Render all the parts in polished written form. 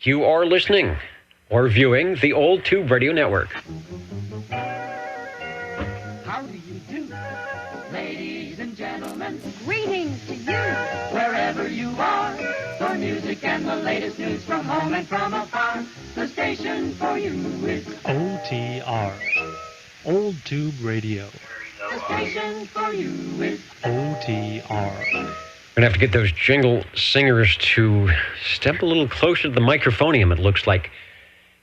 You are listening or viewing the Old Tube Radio Network. How do you do, ladies and gentlemen? Greetings to you. Wherever you are, for music and the latest news from home and from afar, the station for you is OTR, Old Tube Radio. the station for you is OTR. We're going to have to get those Jingle Singers to step a little closer to the microphonium, it looks like.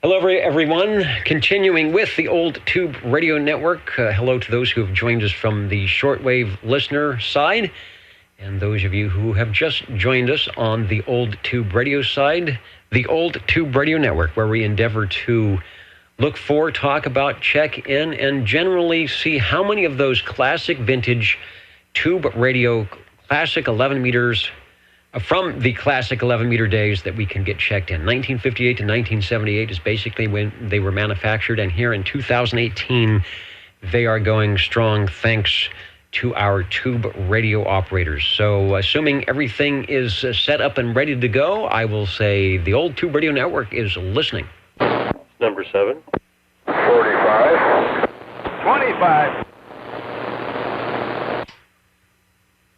Hello, everyone. Continuing with the Old Tube Radio Network. Hello to those who have joined us from the shortwave listener side, and those of you who have just joined us on the Old Tube Radio side, the Old Tube Radio Network, where we endeavor to look for, talk about, check in, and generally see how many of those classic vintage tube radio classic 11 meters from the classic 11 meter days that we can get checked in. 1958 to 1978 is basically when they were manufactured, and here in 2018 they are going strong thanks to our tube radio operators. So assuming everything is set up and ready to go, I will say the Old Tube Radio Network is listening. Number 7. 45. 25.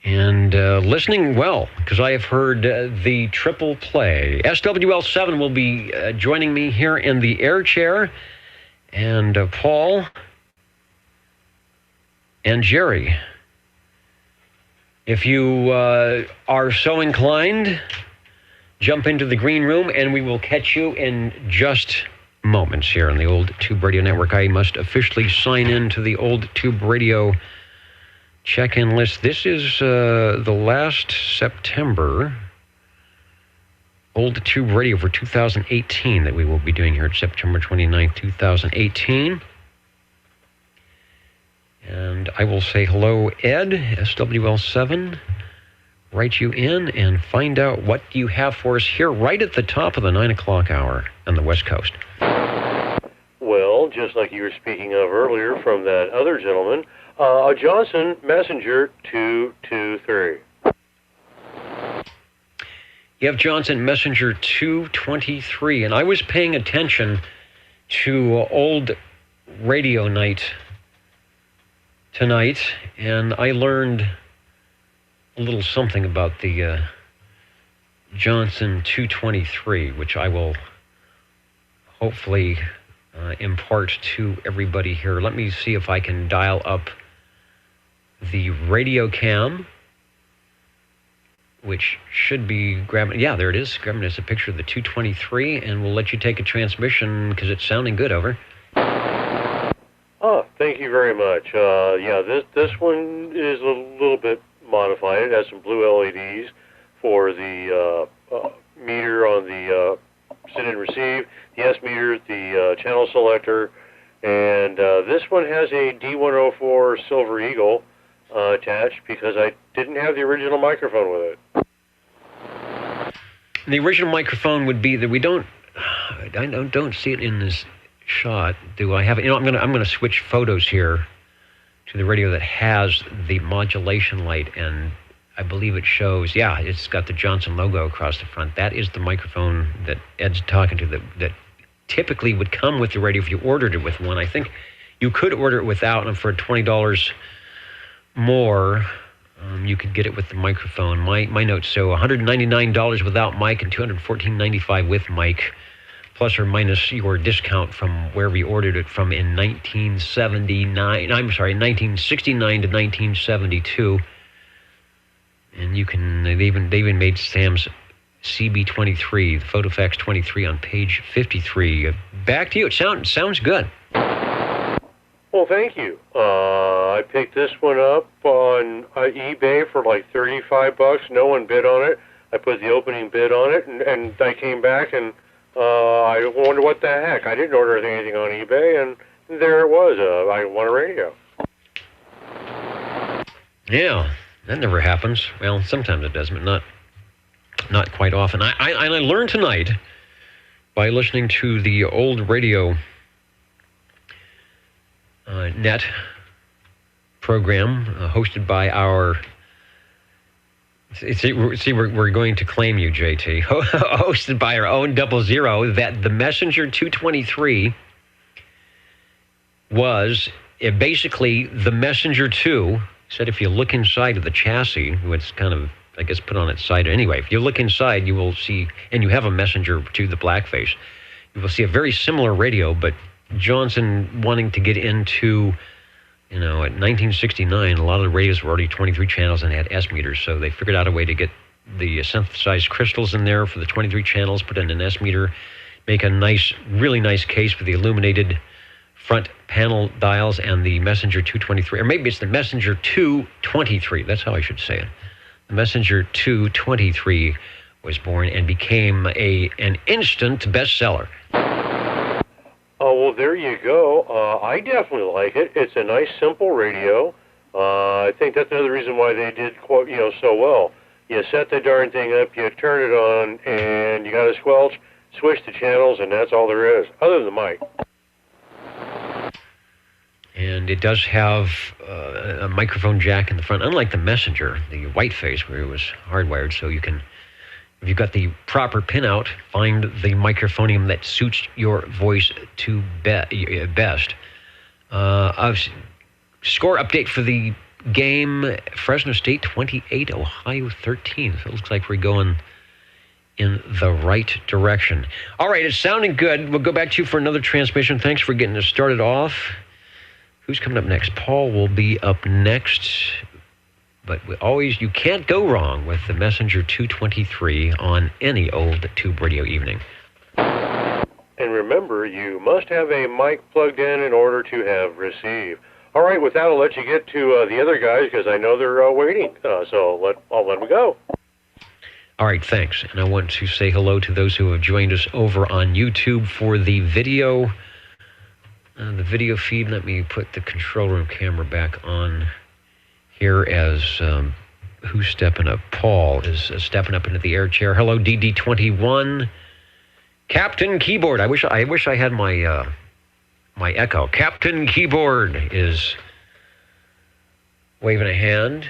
And listening well, because I have heard the triple play. SWL7 will be joining me here in the air chair, and Paul and Jerry. If you are so inclined, jump into the green room, and we will catch you in just moments here on the Old Tube Radio Network. I must officially sign in to the Old Tube Radio check-in list. This is the last September Old Tube Radio for 2018 that we will be doing here at September 29th, 2018. And I will say hello, Ed, SWL7. Write you in and find out what you have for us here right at the top of the 9 o'clock hour on the West Coast. Well, just like you were speaking of earlier from that other gentleman, a Johnson Messenger 223. You have Johnson Messenger 223, and I was paying attention to old radio night tonight, and I learned a little something about the Johnson 223, which I will hopefully impart to everybody here. Let me see if I can dial up the radio cam, which should be grabbing. Yeah, there it is. Grabbing us a picture of the 223, and we'll let you take a transmission because it's sounding good. Over. Oh, thank you very much. Yeah, this one is a little bit modified. It has some blue LEDs for the meter on the send and receive, the S meter, the channel selector, and this one has a D104 Silver Eagle attached because I didn't have the original microphone with it. The original microphone would be that we don't. I don't see it in this shot. Do I have it? You know, I'm gonna switch photos here to the radio that has the modulation light, and I believe it shows. Yeah, it's got the Johnson logo across the front. That is the microphone that Ed's talking to. That typically would come with the radio if you ordered it with one. I think you could order it without, and for $20 more, you could get it with the microphone. My notes show $199 without mic and $214.95 with mic, plus or minus your discount from where we ordered it from in 1969 to 1972. And you can, they even made Sam's CB23, the Photofax 23 on page 53. Back to you. It sounds good. Well, thank you. I picked this one up on eBay for like $35. No one bid on it. I put the opening bid on it, and I came back and I wonder what the heck. I didn't order anything on eBay, and there it was. I won a radio. Yeah, that never happens. Well, sometimes it does, but not quite often. I learned tonight by listening to the old radio net program hosted by our See, we're going to claim you, JT. Hosted by our own 00, that the Messenger 223 was basically the Messenger 2. Said if you look inside of the chassis, it's kind of, I guess, put on its side. Anyway, if you look inside, you will see, and you have a Messenger 2, the blackface, you will see a very similar radio, but Johnson wanting to get into, at 1969, a lot of the radios were already 23 channels and had S meters, so they figured out a way to get the synthesized crystals in there for the 23 channels, put in an S meter, make a nice, really nice case with the illuminated front panel dials, and the Messenger 223, or maybe it's the Messenger 223, that's how I should say it. The Messenger 223 was born and became an instant bestseller. Oh, well, there you go. I definitely like it. It's a nice, simple radio. I think that's another reason why they did, so well. You set the darn thing up, you turn it on, and you got a squelch, switch the channels, and that's all there is, other than the mic. And it does have a microphone jack in the front, unlike the Messenger, the white face, where it was hardwired, so you can, if you've got the proper pinout, find the microphonium that suits your voice to best. A score update for the game, Fresno State 28, Ohio 13. So it looks like we're going in the right direction. All right, it's sounding good. We'll go back to you for another transmission. Thanks for getting us started off. Who's coming up next? Paul will be up next. But you can't go wrong with the Messenger 223 on any old tube radio evening. And remember, you must have a mic plugged in order to have receive. All right, with that, I'll let you get to the other guys because I know they're waiting. So I'll let them go. All right, thanks. And I want to say hello to those who have joined us over on YouTube for the video. The video feed. Let me put the control room camera back on here as who's stepping up? Paul is stepping up into the air chair. Hello, DD21. Captain Keyboard. I wish I had my my echo. Captain Keyboard is waving a hand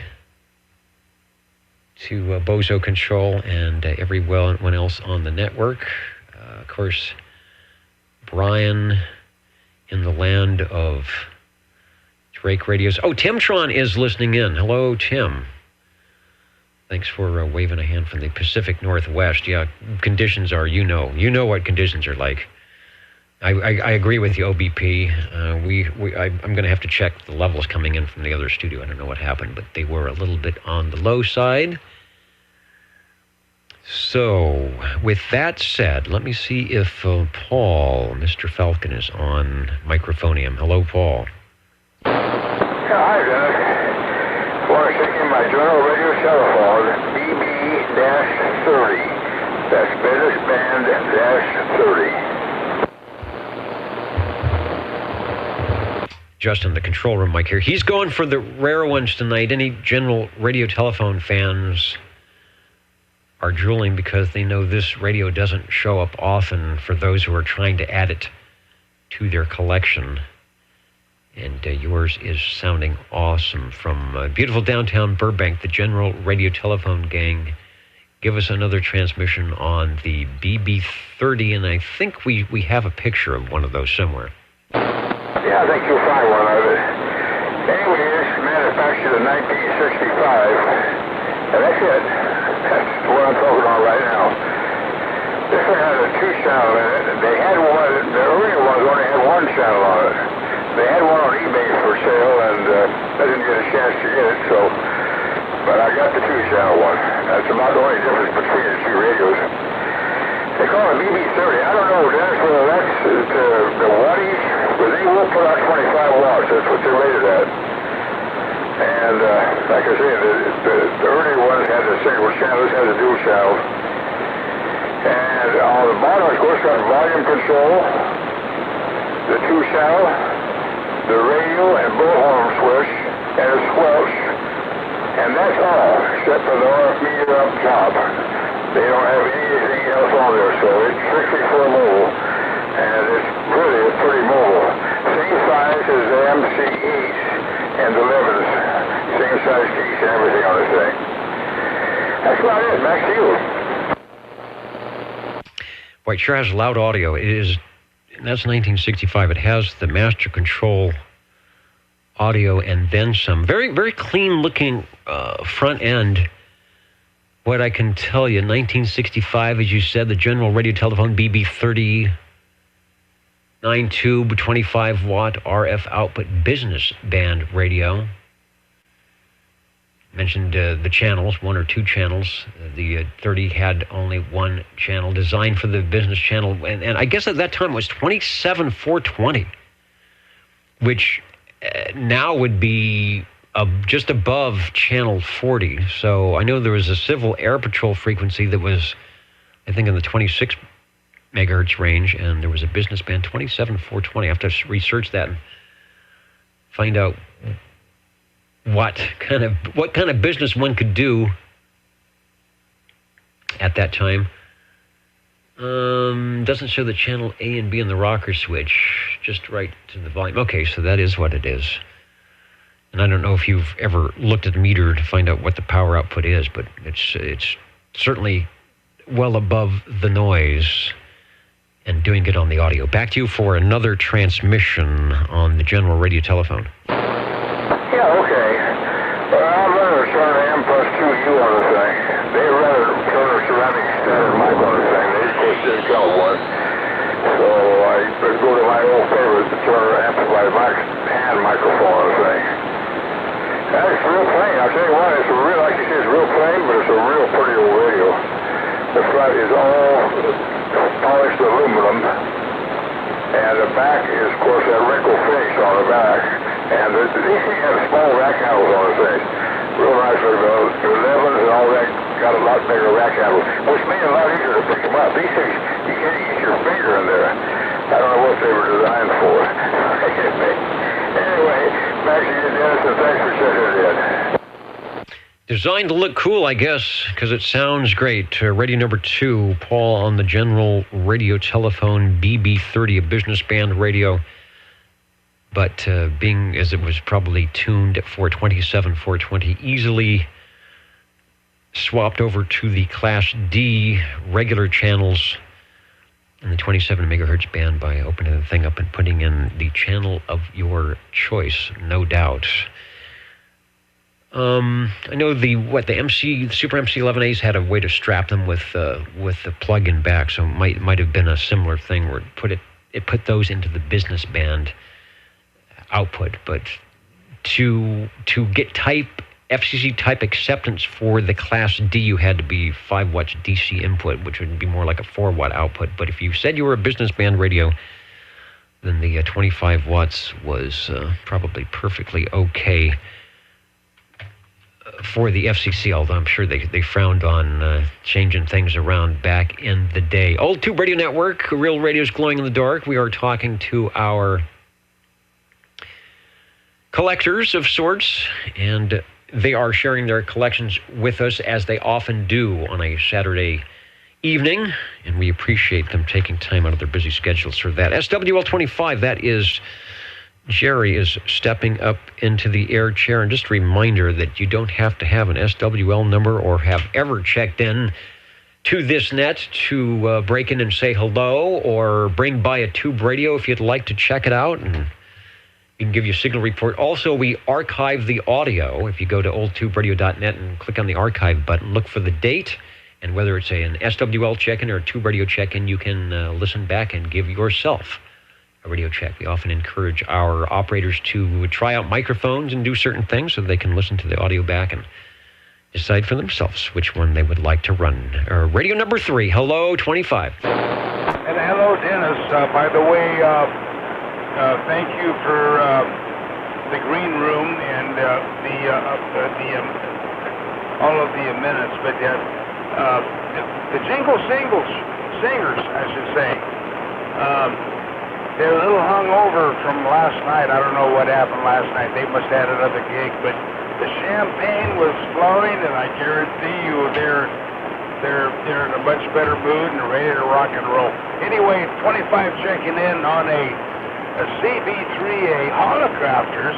to Bozo Control and everyone else on the network. Of course, Brian in the land of Drake Radios. Oh, Timtron is listening in. Hello, Tim. Thanks for waving a hand from the Pacific Northwest. Yeah, conditions are, you know what conditions are like. I agree with you, OBP. I'm going to have to check the levels coming in from the other studio. I don't know what happened, but they were a little bit on the low side. So, with that said, let me see if Paul, Mr. Falcon, is on microphonium. Hello, Paul. Yeah, hi, Dennis. I want to check in my general radio telephone, BB-30. That's business band-30. Justin, the control room mic here. He's going for the rare ones tonight. Any general radio telephone fans are drooling because they know this radio doesn't show up often for those who are trying to add it to their collection. And yours is sounding awesome from beautiful downtown Burbank, the General Radio Telephone Gang. Give us another transmission on the BB-30, and I think we have a picture of one of those somewhere. Yeah, I think you'll find one of it. Anyway, it's manufactured in 1965, and that's it. That's what I'm talking about right now. This one had a 2-channel in it. They had one, the earlier ones only had 1 channel on it. They had one on eBay for sale, and I didn't get a chance to get it, but I got the 2-channel one. That's about the only difference between the two radios. They call it BB-30. I don't know, Dennis, whether that's the wattage, but they will put out 25 watts. That's what they're rated at. And like I said, the earlier ones had the single channel, this has a dual channel. And on the bottom, of course, got volume control, the 2-channel, the radio and bullhorn switch, and a squelch. And that's all, except for the RF meter up top. They don't have anything else on there, so it's strictly for mobile. And it's pretty mobile. Same size as the MC8s and the 11s. Same size case and everything on the thing. That's about it. Back to you. Boy, it sure has loud audio. It is, that's 1965. It has the master control audio and then some. Very, very clean looking front end. What I can tell you, 1965, as you said, the General Radio Telephone BB30 9-tube 25 watt RF output business band radio. Mentioned the channels, 1 or 2 channels. The 30 had only 1 channel designed for the business channel. And I guess at that time it was 27,420, which now would be just above channel 40. So I know there was a Civil Air Patrol frequency that was, I think, in the 26 megahertz range, and there was a business band 27,420. I have to research that and find out what kind of business one could do at that time. Doesn't show the channel A and B in the rocker switch, just right to the volume. Okay, so that is what it is. And I don't know if you've ever looked at the meter to find out what the power output is, but it's certainly well above the noise and doing good on the audio. Back to you for another transmission on the General Radio Telephone. Yeah, okay. I'm running a Turner M plus 2U on the thing. They ran a Turner ceramic standard mic on the thing. They, of course, didn't tell one. So I go to my old favorite, the Turner amplified hand microphone on the thing. That's real plain. I'll tell you what, it's a real, like you say, it's real plain, but it's a real pretty old radio. The front is all polished aluminum, and the back is, of course, that wrinkle finish on the back. And these things have small rack handles on the thing. Real nice for the 11s and all that, got a lot bigger rack handles, which made it a lot easier to pick them up. These things, you can't get your finger in there. I don't know what they were designed for. Anyway, back to you, Dennis, and thanks for checking it in. Designed to look cool, I guess, because it sounds great. Radio number 2, Paul on the General Radio Telephone BB30, a business band radio. But being as it was probably tuned at 427, 420, easily swapped over to the Class D regular channels in the 27 megahertz band by opening the thing up and putting in the channel of your choice, no doubt. I know the Super MC11As had a way to strap them with the plug-in back, so it might have been a similar thing where it put those into the business band output. But to get FCC type acceptance for the Class D, you had to be 5 watts DC input, which would be more like a 4 watt output. But if you said you were a business band radio, then the 25 watts was probably perfectly okay for the FCC, although I'm sure they frowned on changing things around back in the day. Old Tube Radio Network, real radio's glowing in the dark. We are talking to our collectors of sorts, and they are sharing their collections with us, as they often do on a Saturday evening, and we appreciate them taking time out of their busy schedules for that. SWL25, that is Jerry, is stepping up into the air chair. And just a reminder that you don't have to have an SWL number or have ever checked in to this net to break in and say hello, or bring by a tube radio if you'd like to check it out, and we can give you a signal report. Also, we archive the audio. If you go to oldtuberadio.net and click on the archive button, look for the date, and whether it's an SWL check-in or a tube radio check-in, you can listen back and give yourself a radio check. We often encourage our operators to try out microphones and do certain things so they can listen to the audio back and decide for themselves which one they would like to run. Radio number 3, hello, 25. And hello, Dennis. By the way, thank you for the green room and all of the minutes. But the Jingle Singers, I should say, they're a little hungover from last night. I don't know what happened last night. They must have had another gig, but the champagne was flowing, and I guarantee you they're in a much better mood and ready to rock and roll. Anyway, 25 checking in on a CB3A Holocrafters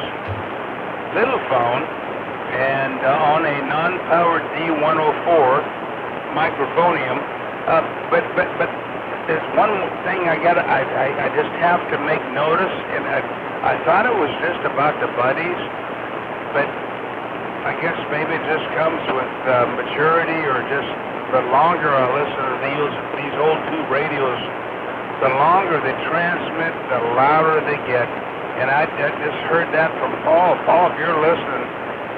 little phone, and on a non-powered D104 microphonium. But there's one thing I just have to make notice, and I thought it was just about the buddies, but I guess maybe it just comes with maturity, or just the longer I listen to these old tube radios, the longer they transmit, the louder they get. And I just heard that from Paul. Paul, if you're listening,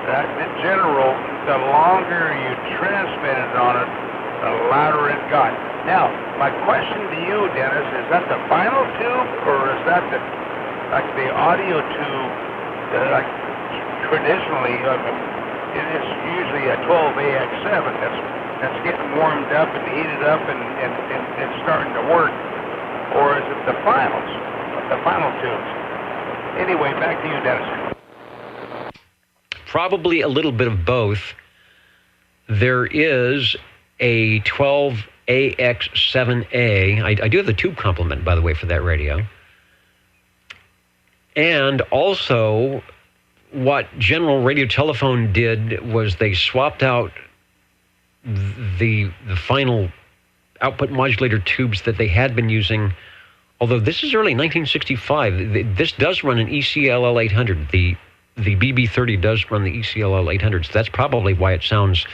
that in general, the longer you transmitted on it, the louder it got. Now, my question to you, Dennis, is that the final tube, or is that the audio tube that traditionally, it is usually a 12AX7 that's getting warmed up and heated up and it's starting to work, or is it the final tubes? Anyway, back to you, Dennis. Probably a little bit of both. There is a 12AX7A. I do have the tube complement, by the way, for that radio. And also, what General Radio Telephone did was they swapped out the final output modulator tubes that they had been using. Although this is early 1965, this does run an ECLL 800. The BB30 does run the ECLL 800, so that's probably why it sounds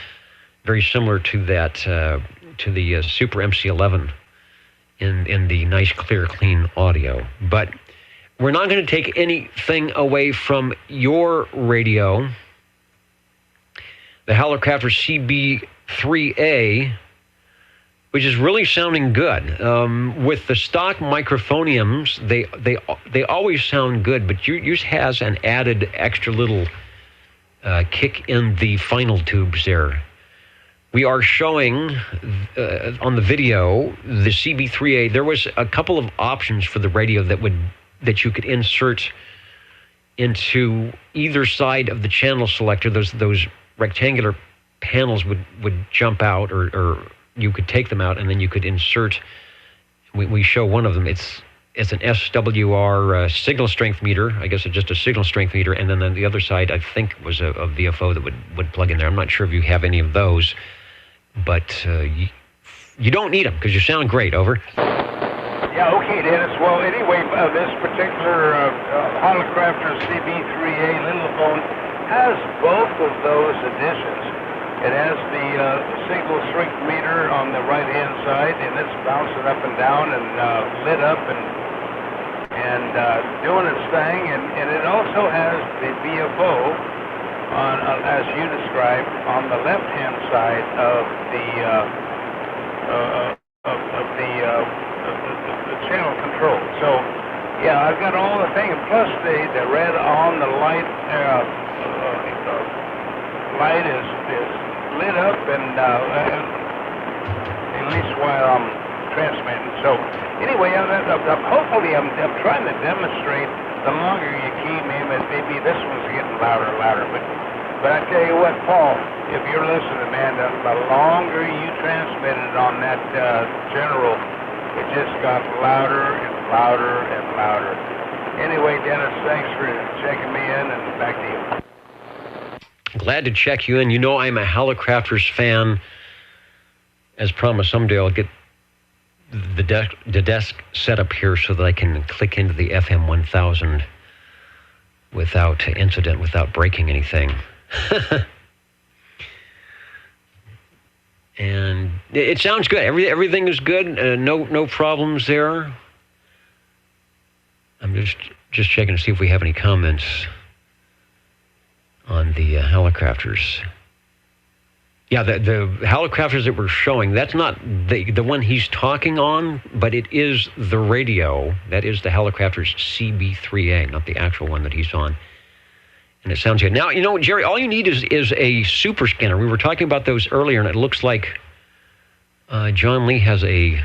very similar to that, to the Super MC11 in the nice, clear, clean audio. But we're not going to take anything away from your radio. The Hallicrafter CB3A, which is really sounding good. With the stock microphoniums, they always sound good, but yours has an added extra little kick in the final tubes there. We are showing on the video the CB3A. There was a couple of options for the radio that you could insert into either side of the channel selector. Those rectangular panels would jump out, or you could take them out, and then you could insert. We show one of them. It's an SWR signal strength meter. I guess it's just a signal strength meter, and then on the other side, I think, was a VFO that would plug in there. I'm not sure if you have any of those, but you don't need them because you sound great. Over. Yeah, okay, Dennis. Well, anyway, this particular Hallicrafter CB3A little phone has both of those additions. It has the single strength meter on the right-hand side, and it's bouncing up and down and lit up and doing its thing. And it also has the VFO on, as you described, on the left-hand side of the channel control. So, yeah, I've got all the things. Plus, the red on the light light is lit up, and at least while I'm transmitting. So anyway, hopefully I'm trying to demonstrate the longer you keep me, maybe this one's getting louder and louder. But I tell you what, Paul, if you're listening, man, the longer you transmitted on that general, it just got louder and louder and louder. Anyway, Dennis, thanks for checking me in, and back to you. Glad to check you in. You know I'm a Hallicrafters fan. As promised, someday I'll get the desk set up here so that I can click into the FM 1000 without incident, without breaking anything. And it sounds good. Everything is good. No problems there. I'm just checking to see if we have any comments on the Hallicrafters. Yeah, the Hallicrafters that we're showing, that's not the one he's talking on, but it is the radio. That is the Hallicrafters CB3A, not the actual one that he's on. And it sounds good. Now, you know, Jerry, all you need is a super scanner. We were talking about those earlier, and it looks like John Lee has a,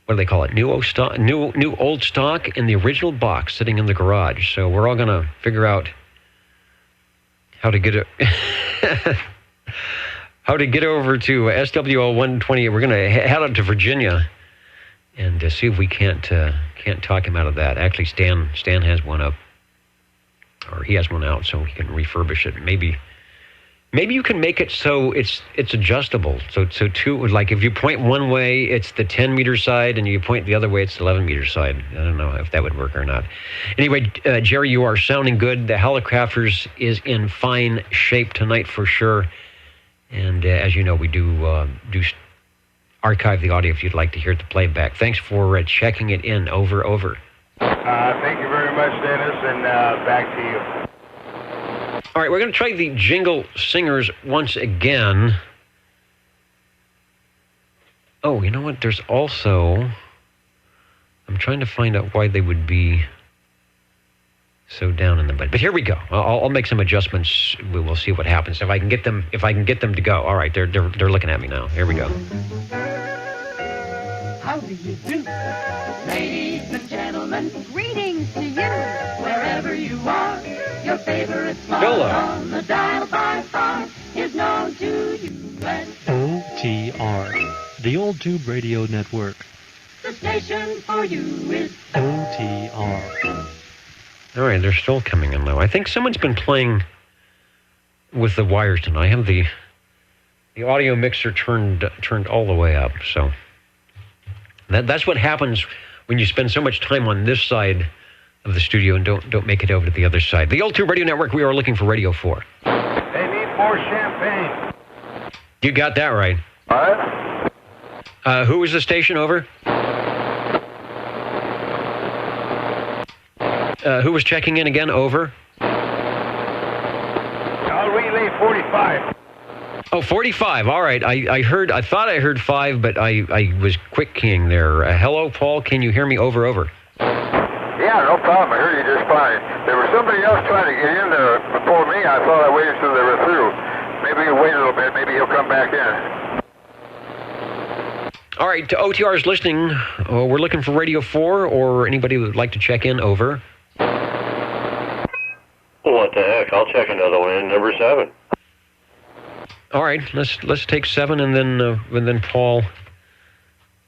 what do they call it, new old stock in the original box sitting in the garage. So we're all going to figure out how to get it. How to get over to SWL 128. We're going to head out to Virginia and see if we can't talk him out of that. Actually, Stan has one up, or he has one out, so he can refurbish it. Maybe Maybe you can make it so it's adjustable. So two, like if you point one way, it's the 10-meter side, and you point the other way, it's the 11-meter side. I don't know if that would work or not. Anyway, Jerry, you are sounding good. The Helicrafters is in fine shape tonight for sure. And as you know, we do archive the audio if you'd like to hear the playback. Thanks for checking it in. Over. Thank you very much, Dennis, and back to you. All right, we're going to try the Jingle Singers once again. Oh, you know what? There's also... I'm trying to find out why they would be so down in the bud. But here we go. I'll make some adjustments. We'll see what happens. If I can get them to go. All right, they're looking at me now. Here we go. How do you do? Ladies and gentlemen, greetings to you. Wherever you are, your favorite song on the dial by far is known to you. OTR, the Old Tube Radio Network. The station for you is OTR. All right, they're still coming in low. I think someone's been playing with the wires tonight. I have the audio mixer turned all the way up, so that's what happens when you spend so much time on this side of the studio and don't make it over to the other side. The Old Tube Radio Network, we are looking for Radio 4. They need more champagne. You got that right. What? Who was the station? Over? Who was checking in again? Over? I'll relay 45. Oh, 45. All right. I thought I heard 5, but I was quick keying there. Hello, Paul. Can you hear me? Over. Yeah, no problem. I heard you just fine. There was somebody else trying to get in there before me. I thought I waited till they were through. Maybe you wait a little bit. Maybe he'll come back in. All right. To OTR's listening, we're looking for Radio 4 or anybody who would like to check in. Over. What the heck? I'll check another one in, number 7. All right. Let's take 7, and then Paul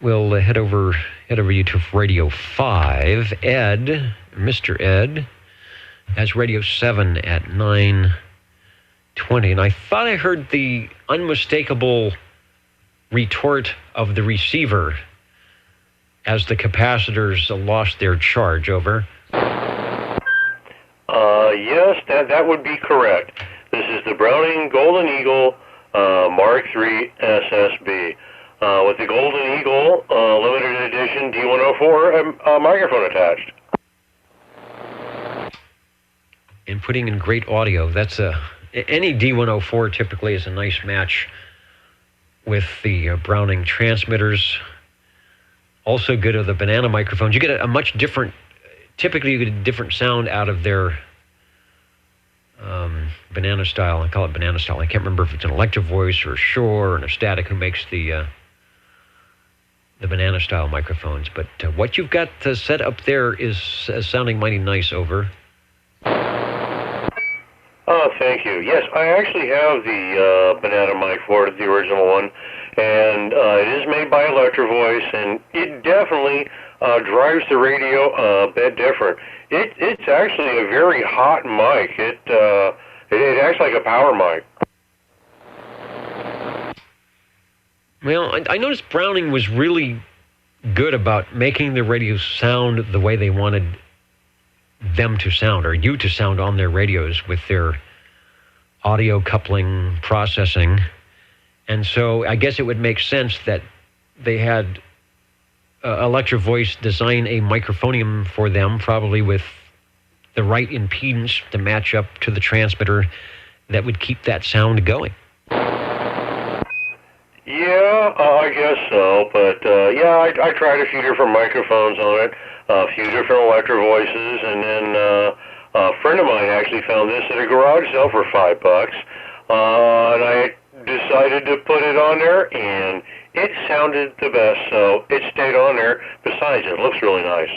will head over you to Radio 5. Ed, Mr. Ed, has Radio 7 at 9:20, and I thought I heard the unmistakable retort of the receiver as the capacitors lost their charge. Over. Yes, that would be correct. This is the Browning Golden Eagle Mark III SSB. With the Golden Eagle limited edition D104 microphone attached. And putting in great audio. That's any D104 typically is a nice match with the Browning transmitters. Also good are the banana microphones. You get a much different, typically you get a different sound out of their banana style. I call it banana style. I can't remember if it's an electric voice or a Shure or a static who makes the banana style microphones. But what you've got set up there is sounding mighty nice. Over. Oh, thank you. Yes, I actually have the banana mic for it, the original one, and it is made by Electro Voice, and it definitely drives the radio a bit different. It's actually a very hot mic. It acts like a power mic. Well, I noticed Browning was really good about making the radios sound the way they wanted them to sound, or you to sound on their radios with their audio coupling processing. And so I guess it would make sense that they had Electro Voice design a microphonium for them, probably with the right impedance to match up to the transmitter that would keep that sound going. Yeah, I guess so. But yeah, I tried a few different microphones on it, a few different Electro Voices, and then a friend of mine actually found this at a garage sale for $5, and I decided to put it on there, and it sounded the best, so it stayed on there. Besides, it looks really nice.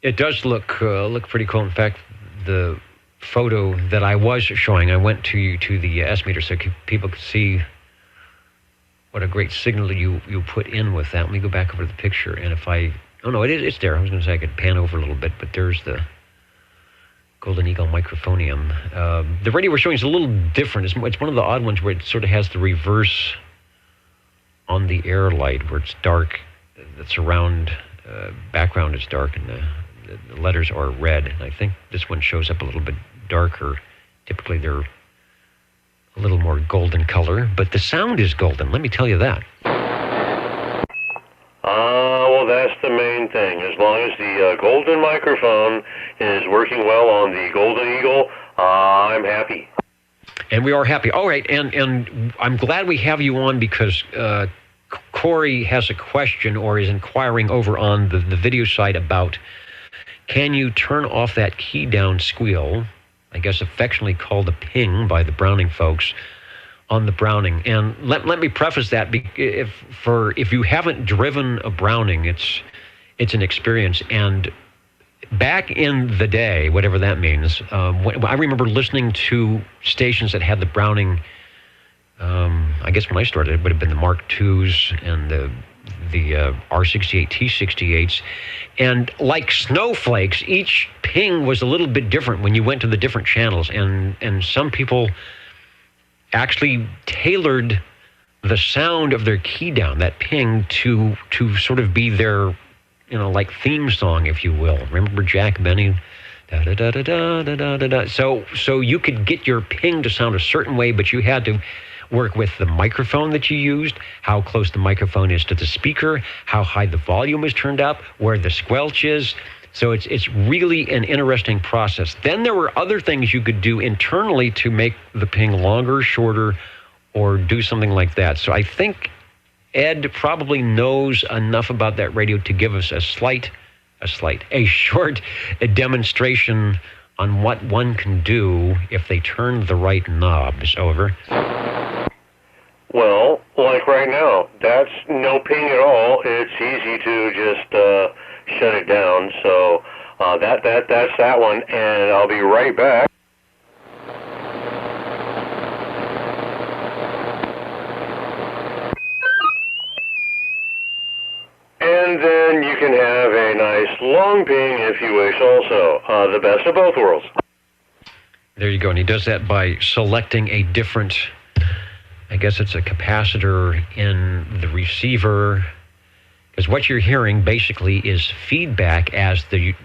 It does look pretty cool. In fact, the photo that I was showing, I went to the S-meter so people could see what a great signal you put in with that. Let me go back over to the picture, and if it's there. I was going to say I could pan over a little bit, but there's Golden Eagle microphonium. The radio we're showing is a little different. It's one of the odd ones where it sort of has the reverse on the air light, where it's dark. The surround background is dark, and the letters are red. And I think this one shows up a little bit darker. Typically, they're a little more golden color, but the sound is golden. Let me tell you that. Well, that's the main thing. As long as the golden microphone is working well on the Golden Eagle, I'm happy. And we are happy. All right, and I'm glad we have you on because Corey has a question or is inquiring over on the video site about, can you turn off that key down squeal, I guess affectionately called a ping by the Browning folks, on the Browning. And let me preface that, if you haven't driven a Browning, it's an experience. And back in the day, whatever that means, I remember listening to stations that had the Browning. I guess when I started, it would have been the Mark IIs and the R68 T68s, and like snowflakes, each ping was a little bit different when you went to the different channels, and some people actually tailored the sound of their key down, that ping, to sort of be their, like theme song, if you will. Remember Jack Benny? Da, da, da, da, da, da, da, da. So you could get your ping to sound a certain way, but you had to work with the microphone that you used, how close the microphone is to the speaker, how high the volume is turned up, where the squelch is. So it's really an interesting process. Then there were other things you could do internally to make the ping longer, shorter, or do something like that. So I think Ed probably knows enough about that radio to give us a short demonstration on what one can do if they turn the right knobs. Over. Well, like right now, that's no ping at all. It's easy to just shut it down. So that's that one, and I'll be right back. And then you can have a nice long ping if you wish also. The best of both worlds. There you go. And he does that by selecting a different, I guess it's a capacitor in the receiver, because what you're hearing basically is feedback as the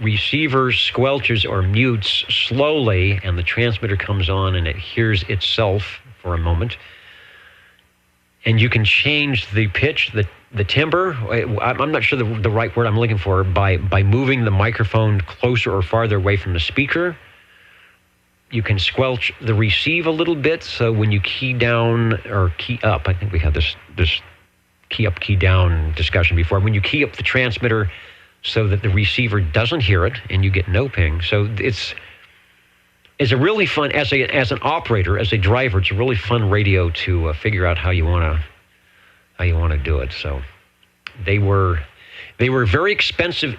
receiver squelches or mutes slowly, and the transmitter comes on and it hears itself for a moment. And you can change the pitch, the timbre. I'm not sure the right word I'm looking for, by moving the microphone closer or farther away from the speaker. You can squelch the receive a little bit, so when you key down or key up, I think we had this key up, key down discussion before. When you key up the transmitter so that the receiver doesn't hear it and you get no ping. So it's a really fun, as an operator, as a driver, it's a really fun radio to figure out how you want to do it. So they were very expensive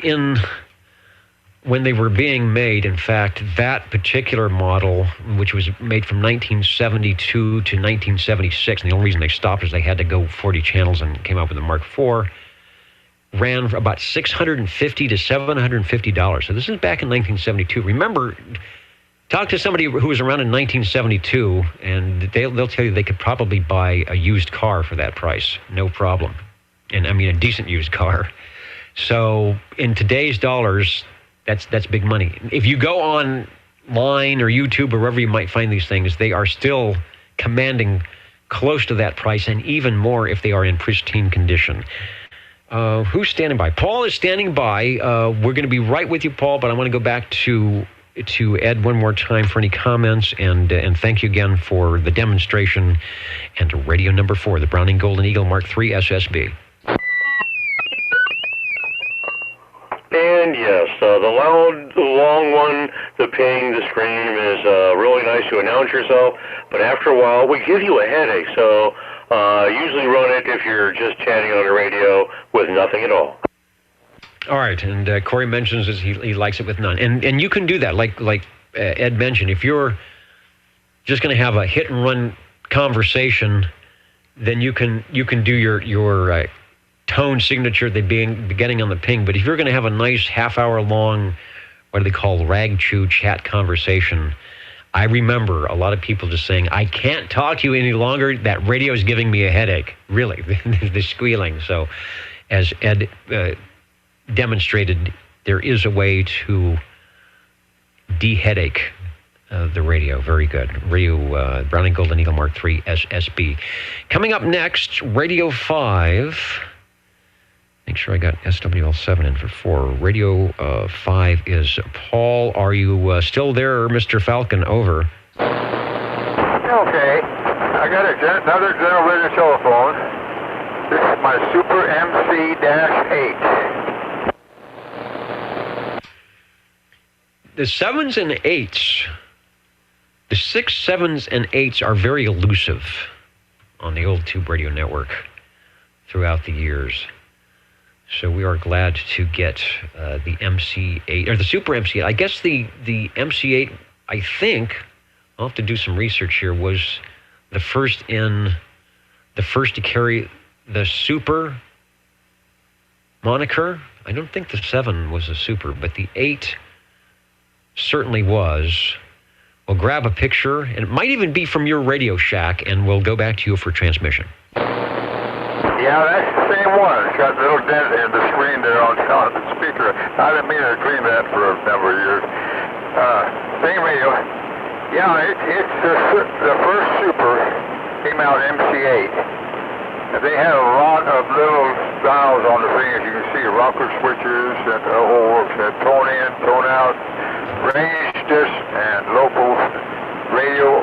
when they were being made. In fact, that particular model, which was made from 1972 to 1976, and the only reason they stopped is they had to go 40 channels and came out with the Mark IV, ran for about $650 to $750. So this is back in 1972. Remember, talk to somebody who was around in 1972, and they'll tell you they could probably buy a used car for that price, no problem. And I mean, a decent used car. So in today's dollars, that's big money. If you go online or YouTube or wherever you might find these things, they are still commanding close to that price, and even more if they are in pristine condition. Who's standing by? Paul is standing by. We're going to be right with you, Paul, but I want to go back to Ed one more time for any comments, and thank you again for the demonstration and radio number 4, the Browning Golden Eagle Mark III SSB. And yes, the loud, the long one, the ping, the scream is really nice to announce yourself, but after a while, we give you a headache, so usually run it if you're just chatting on the radio with nothing at all. All right, and Corey mentions he likes it with none, and you can do that, like Ed mentioned. If you're just going to have a hit and run conversation, then you can do your tone signature, the beginning on the ping. But if you're going to have a nice half-hour long what do they call rag chew chat conversation. I remember a lot of people just saying, I can't talk to you any longer. That radio is giving me a headache. Really, the squealing. So as Ed demonstrated, there is a way to de-headache the radio. Very good. Radio Browning Golden Eagle Mark III SSB. Coming up next, Radio 5. Make sure I got SWL7 in for 4. Radio 5 is Paul. Are you still there, Mr. Falcon? Over. Okay. I got another general radio telephone. This is my Super MC-8. The 7s and 8s, the 6, 7s, and 8s are very elusive on the old Tube Radio Network throughout the years. So we are glad to get the MC8, or the Super MC8. I guess the MC8, I think, I'll have to do some research here, was the first to carry the Super moniker. I don't think the 7 was a Super, but the 8 certainly was. We'll grab a picture, and it might even be from your Radio Shack, and we'll go back to you for transmission. Yeah, that's the same one. It's got a little dent in the screen there on the speaker. I didn't mean to dream that for a number of years. Same radio. Yeah, it's the first Super came out MC8. And they had a lot of little dials on the thing, as you can see, rocker switches and the whole works. Had tone in, tone out, range dis, and local radio,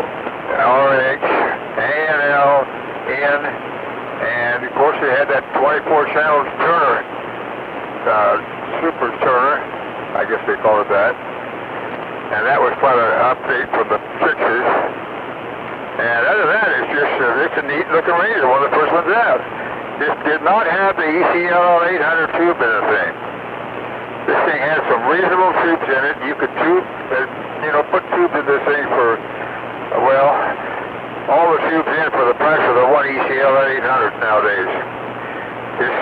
RX, ANL, N. And, of course, they had that 24-channel Turner, Super Turner, I guess they call it that. And that was quite an update from the 6s. And other than that, it's a neat-looking radio, one of the first ones out. This did not have the ECL 800 tube in the thing. This thing had some reasonable tubes in it. You could put tubes in this thing for, all the tubes in for the price of the one ECL 800 nowadays. It's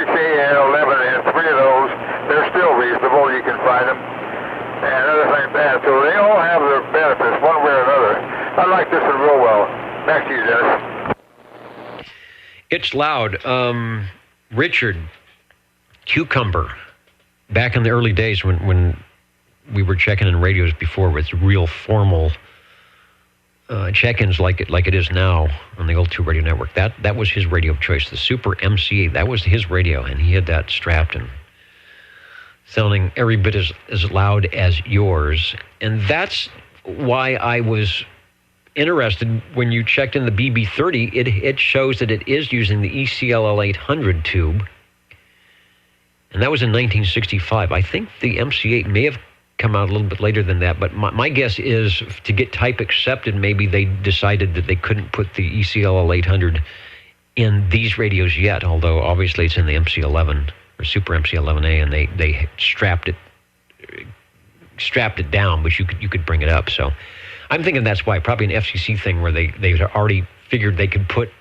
6AL11 and 3 of those. They're still reasonable. You can find them. And other things like that. So they all have their benefits one way or another. I like this one real well. Back to you, Dennis. It's loud. Richard Cucumber, back in the early days when we were checking in radios before with real formal check-ins like it is now on the old Tube Radio Network. That was his radio of choice, the Super MC8. That was his radio, and he had that strapped and sounding every bit as loud as yours. And that's why I was interested when you checked in the BB30. It shows that it is using the ECLL 800 tube, and that was in 1965. I think the MC8 may have come out a little bit later than that, but my guess is to get type accepted, maybe they decided that they couldn't put the ECLL 800 in these radios yet, although obviously it's in the MC11 or Super MC11A, and they strapped it down, but you could bring it up. So I'm thinking that's why, probably an FCC thing where they already figured they could put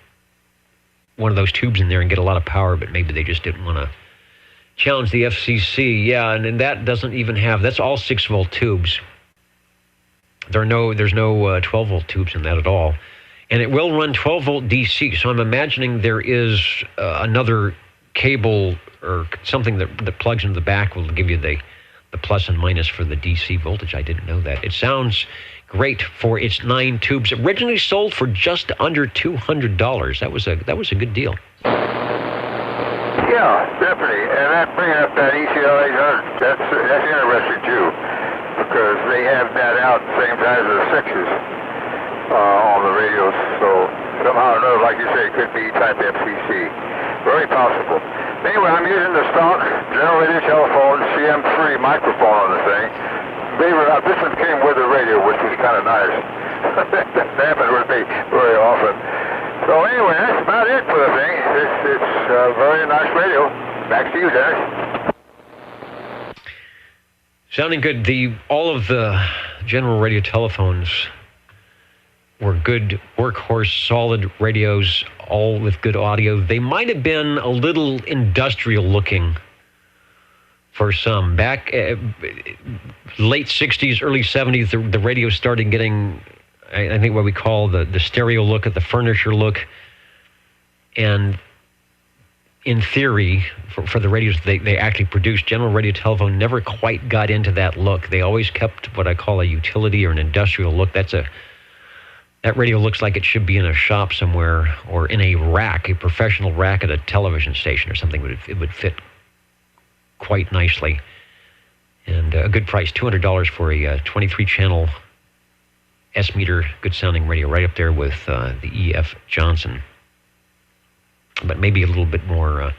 one of those tubes in there and get a lot of power, but maybe they just didn't want to challenge the FCC. Yeah, and that doesn't even have, that's all 6-volt tubes. There's no 12-volt tubes in that at all. And it will run 12-volt DC, so I'm imagining there is another cable or something that plugs into the back will give you the plus and minus for the DC voltage. I didn't know that. It sounds great for its 9 tubes. Originally sold for just under $200. That was a good deal. Yeah, definitely. And that bringing up that ECL 800, that's interesting too, because they have that out the same time as the 6s on the radios. So somehow or another, like you say, it could be type FCC. Very possible. Anyway, I'm using the stock general radio telephone CM3 microphone on the thing. Believe it or not, this one came with the radio, which is kind of nice. That doesn't happen with me very often. So anyway, that's about it for the thing. It's a very nice radio. Back to you, Dennis. Sounding good. All of the general radio telephones were good workhorse, solid radios, all with good audio. They might have been a little industrial looking for some. Back late 60s, early 70s, the radio started getting, I think, what we call the stereo look, at the furniture look. And in theory, for the radios they actually produced, General Radio Telephone never quite got into that look. They always kept what I call a utility or an industrial look. That radio looks like it should be in a shop somewhere, or in a rack, a professional rack at a television station or something. It would fit quite nicely. And a good price, $200 for a 23-channel S-meter, good-sounding radio, right up there with the E.F. Johnson. But maybe a little bit more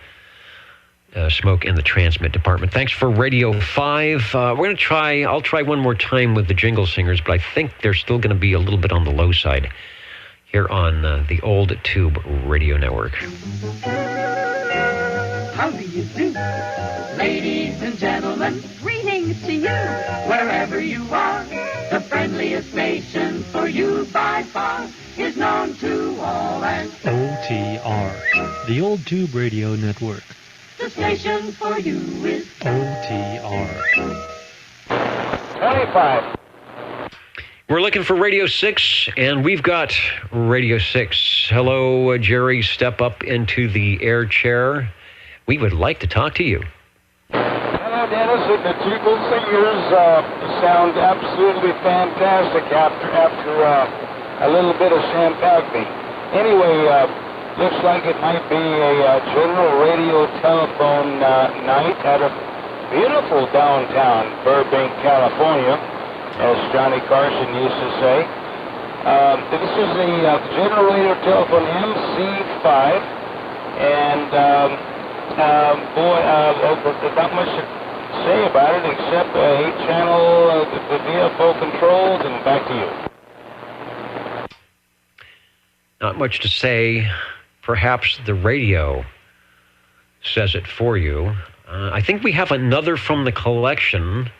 smoke in the transmit department. Thanks for Radio 5. I'll try one more time with the Jingle Singers, but I think they're still going to be a little bit on the low side here on the Old Tube Radio Network. How do you do? Ladies and gentlemen, greetings to you. Wherever you are, the friendliest station for you by far is known to all as OTR, the Old Tube Radio Network. the station for you is OTR. 25. We're looking for Radio 6, and we've got Radio 6. Hello, Jerry. Step up into the air chair. We would like to talk to you. Hello, Dennis. The Jingle Singers sound absolutely fantastic after a little bit of Champagne. Anyway, looks like it might be a general radio telephone night at a beautiful downtown Burbank, California, as Johnny Carson used to say. This is the general radio telephone MC5, and not much to say about it except 8-channel, the VFO controls, and back to you. Not much to say. Perhaps the radio says it for you. I think we have another from the collection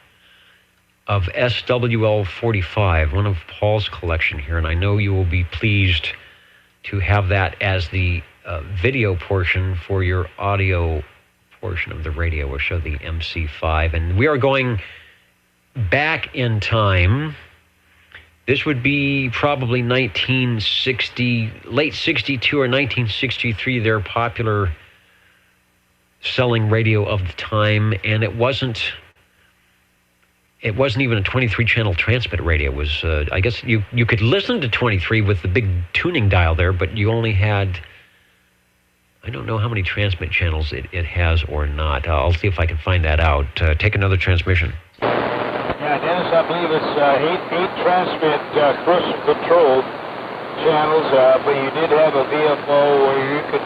of SWL45, one of Paul's collection here, and I know you will be pleased to have that as the video portion for your audio portion of the radio. We'll show the MC5, and we are going back in time. This would be probably 1960, late 62 or 1963, their popular selling radio of the time, and it wasn't even a 23-channel transmit radio. It was, I guess you could listen to 23 with the big tuning dial there, but you only had, I don't know how many transmit channels it has or not. I'll see if I can find that out. Take another transmission. Yeah, Dennis, I believe it's eight transmit controlled channels, but you did have a VFO where you could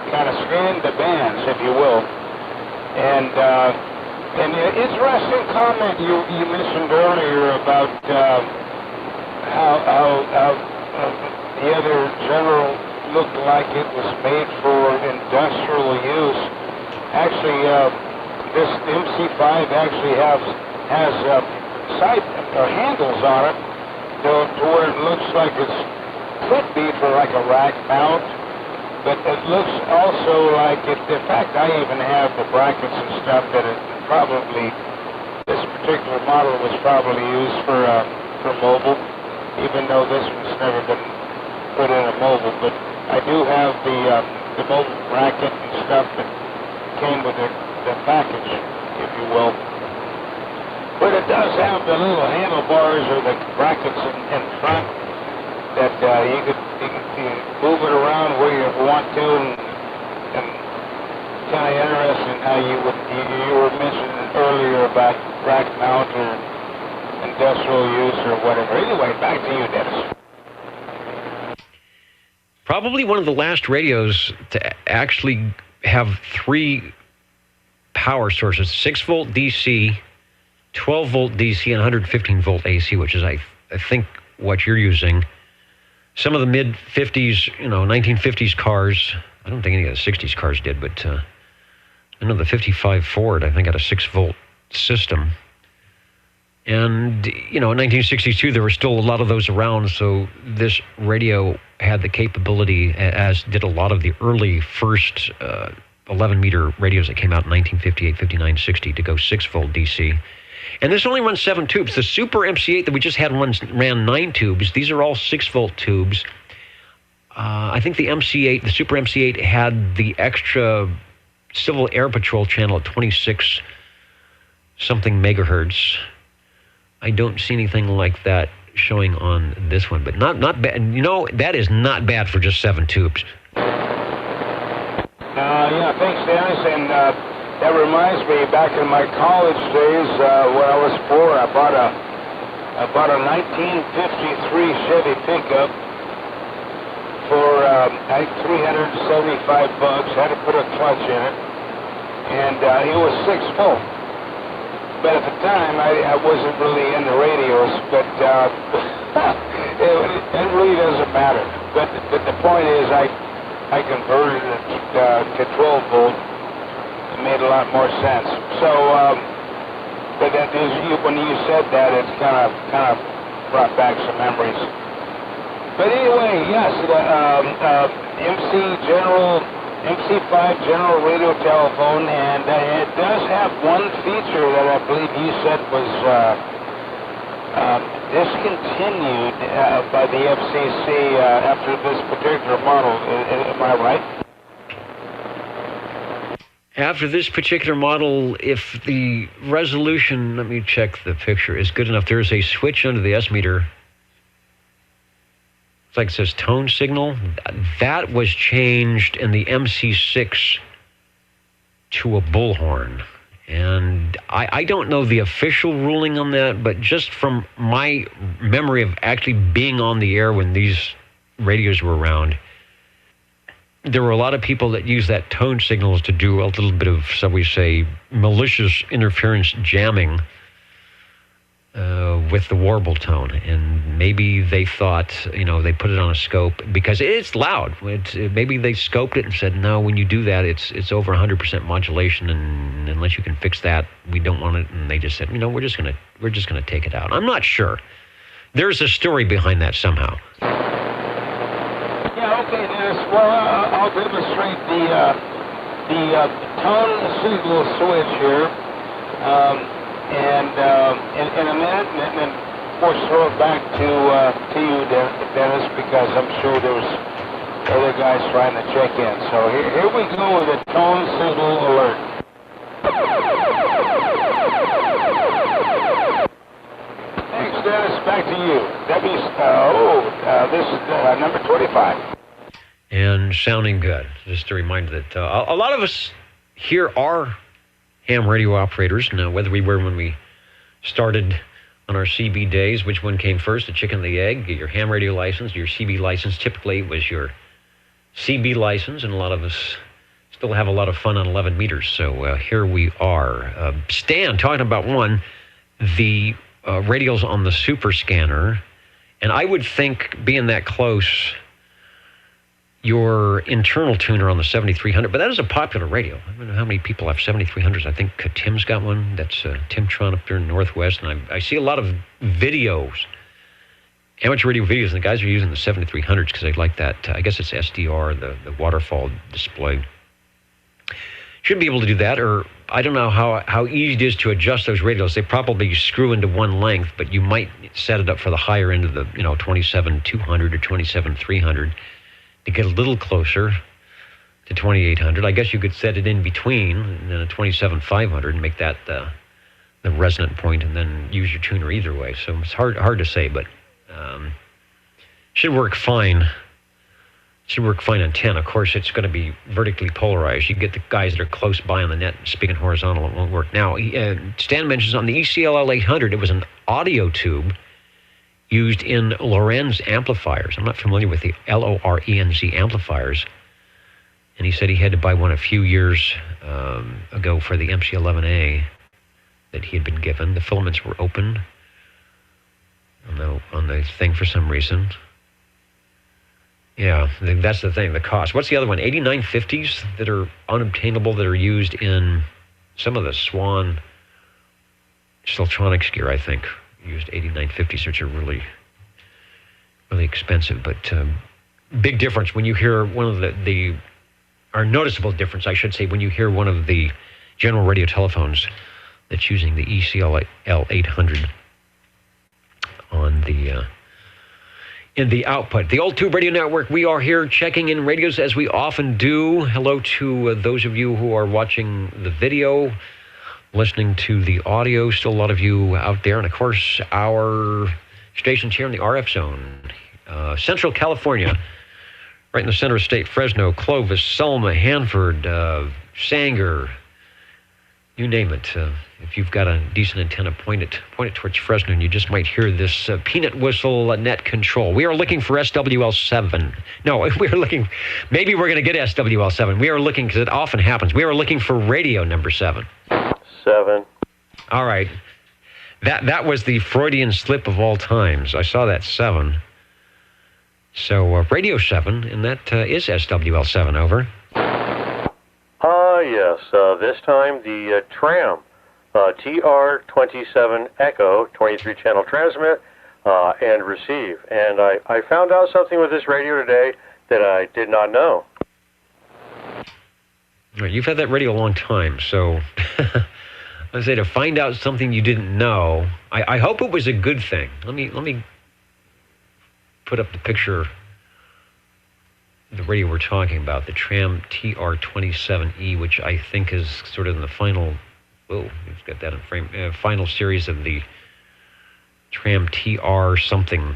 kind of scan the bands, if you will. And an interesting comment you mentioned earlier about how the other general looked like it was made for industrial use. Actually, this MC5 actually has side handles on it to where it looks like it could be for like a rack mount, but it looks also like it. In fact, I even have the brackets and stuff that it probably, this particular model was probably used for mobile, even though this one's never been put in a mobile. But I do have the mobile bracket and stuff that came with the package, if you will. But it does have the little handlebars or the brackets in front that you can move it around where you want to, and kind of interesting how you were mentioning earlier about rack mount or industrial use or whatever. Anyway, back to you, Dennis. Probably one of the last radios to actually have three power sources: 6-volt DC, 12-volt DC, and 115-volt AC, which is, I think, what you're using. Some of the mid-50s, 1950s cars, I don't think any of the 60s cars did, but I know the 55 Ford, I think, had a 6-volt system. And, in 1962, there were still a lot of those around, so this radio had the capability, as did a lot of the early first 11-meter radios that came out in 1958, 59, 60 to go 6-volt DC. And this only runs 7 tubes. The Super MC8 that we just had ran 9 tubes. These are all 6-volt tubes. I think the Super MC8 had the extra Civil Air Patrol channel at 26 something megahertz. I don't see anything like that showing on this one, but not bad. You know, that is not bad for just 7 tubes. Yeah, thanks, Dennis. And that reminds me, back in my college days, when I was 4, I bought a 1953 Chevy pickup for I think $375. Had to put a clutch in it, and it was 6-volt. But at the time, I wasn't really into radios, but it really doesn't matter. But the point is, I converted it to 12-volt. It made a lot more sense. So, but that is, when you said that, it's kind of brought back some memories. But anyway, yes, MC5 General Radio Telephone, and it does have one feature that I believe you said was discontinued by the FCC after this particular model. Am I right? After this particular model, if the resolution, let me check the picture, is good enough, there's a switch under the S meter. It's like it says tone signal. That was changed in the MC6 to a bullhorn. And I don't know the official ruling on that, but just from my memory of actually being on the air when these radios were around, there were a lot of people that used that tone signals to do a little bit of, shall we say, malicious interference jamming with the warble tone. And maybe they thought, they put it on a scope because it's loud. Maybe they scoped it and said, no, when you do that, it's over 100% modulation, and unless you can fix that, we don't want it. And they just said, we're just gonna take it out. I'm not sure. There's a story behind that somehow. Yeah, okay, Dennis. Well, I'll demonstrate the tone signal switch here. And in a minute, and then of course throw it back to you, Dennis, because I'm sure there's other guys trying to check in. So here we go with the tone signal alert. Thanks, Dennis. Back to you. This is number 25. And sounding good. Just a reminder that a lot of us here are ham radio operators. Now, whether we were when we started on our CB days, which one came first, the chicken or the egg? Get your ham radio license, your CB license. Typically, it was your CB license, and a lot of us still have a lot of fun on 11 meters. So here we are. Stan, talking about the radios on the Super Scanner, and I would think, being that close, your internal tuner on the 7300, but that is a popular radio. I don't know how many people have 7300s. I think Tim's got one. That's Timtron up there in Northwest, and I see a lot of videos, amateur radio videos, and the guys are using the 7300s because they like that. I guess it's SDR, the waterfall display. Should be able to do that, or I don't know how easy it is to adjust those radios. They probably screw into one length, but you might set it up for the higher end of the 27200 or 27300. To get a little closer to 2800. I guess you could set it in between and then a 27500 and make that the resonant point, and then use your tuner either way. So it's hard to say, but should work fine. Should work fine on 10. Of course, it's going to be vertically polarized. You get the guys that are close by on the net speaking horizontal, it won't work. Now, Stan mentions on the ECLL 800, it was an audio tube used in Lorenz amplifiers. I'm not familiar with the LORENZ amplifiers. And he said he had to buy one a few years ago for the MC11A that he had been given. The filaments were open on the thing for some reason. Yeah, that's the thing, the cost. What's the other one? 8950s that are unobtainable, that are used in some of the Swan Siltronics gear, I think. Used 8950s, which are really, really expensive. But big difference when you hear one of or noticeable difference, I should say, when you hear one of the general radio telephones that's using the ECL 800 on the in the output. The Old Tube Radio Network, we are here checking in radios as we often do. Hello to those of you who are watching the video, listening to the audio. Still a lot of you out there. And, of course, our stations here in the RF zone. Central California, right in the center of state, Fresno, Clovis, Selma, Hanford, Sanger, you name it. If you've got a decent antenna, point it towards Fresno, and you just might hear this peanut whistle net control. We are looking for SWL7. No, we are looking, maybe we're going to get SWL7. We are looking, because it often happens, we are looking for radio number 7. 7. All right. That was the Freudian slip of all times. I saw that 7. So radio 7, and that is SWL7, over. Yes. This time the Tram TR27 Echo 23-channel transmit and receive. And I found out something with this radio today that I did not know. Well, you've had that radio a long time, so I say to find out something you didn't know. I hope it was a good thing. Let me put up the picture. The radio we're talking about, the Tram TR27E, which I think is sort of in the final, we've got that in frame, final series of the Tram TR something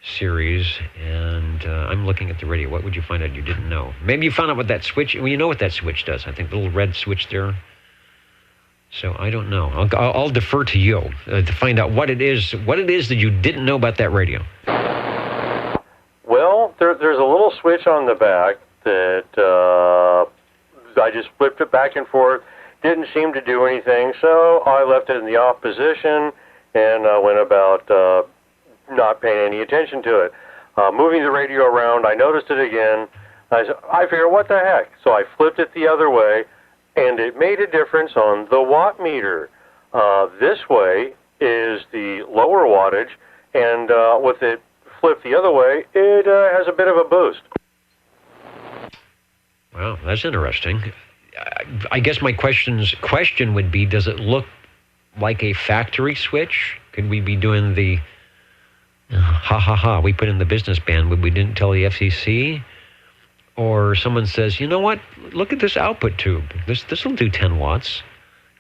series, and I'm looking at the radio. What would you find out you didn't know? Maybe you found out what that switch, well, you know what that switch does. I think the little red switch there. So I don't know. I'll defer to you to find out what it is that you didn't know about that radio. Well, there's a little switch on the back that I just flipped it back and forth. Didn't seem to do anything, so I left it in the off position and went about not paying any attention to it. Moving the radio around, I noticed it again. I figured, what the heck? So I flipped it the other way, and it made a difference on the watt meter. This way is the lower wattage, and with it flip the other way, it has a bit of a boost. Wow, that's interesting. I guess my question would be, does it look like a factory switch? Could we be doing the we put in the business band, but we didn't tell the FCC? Or someone says, you know what, look at this output tube. This will do 10 watts.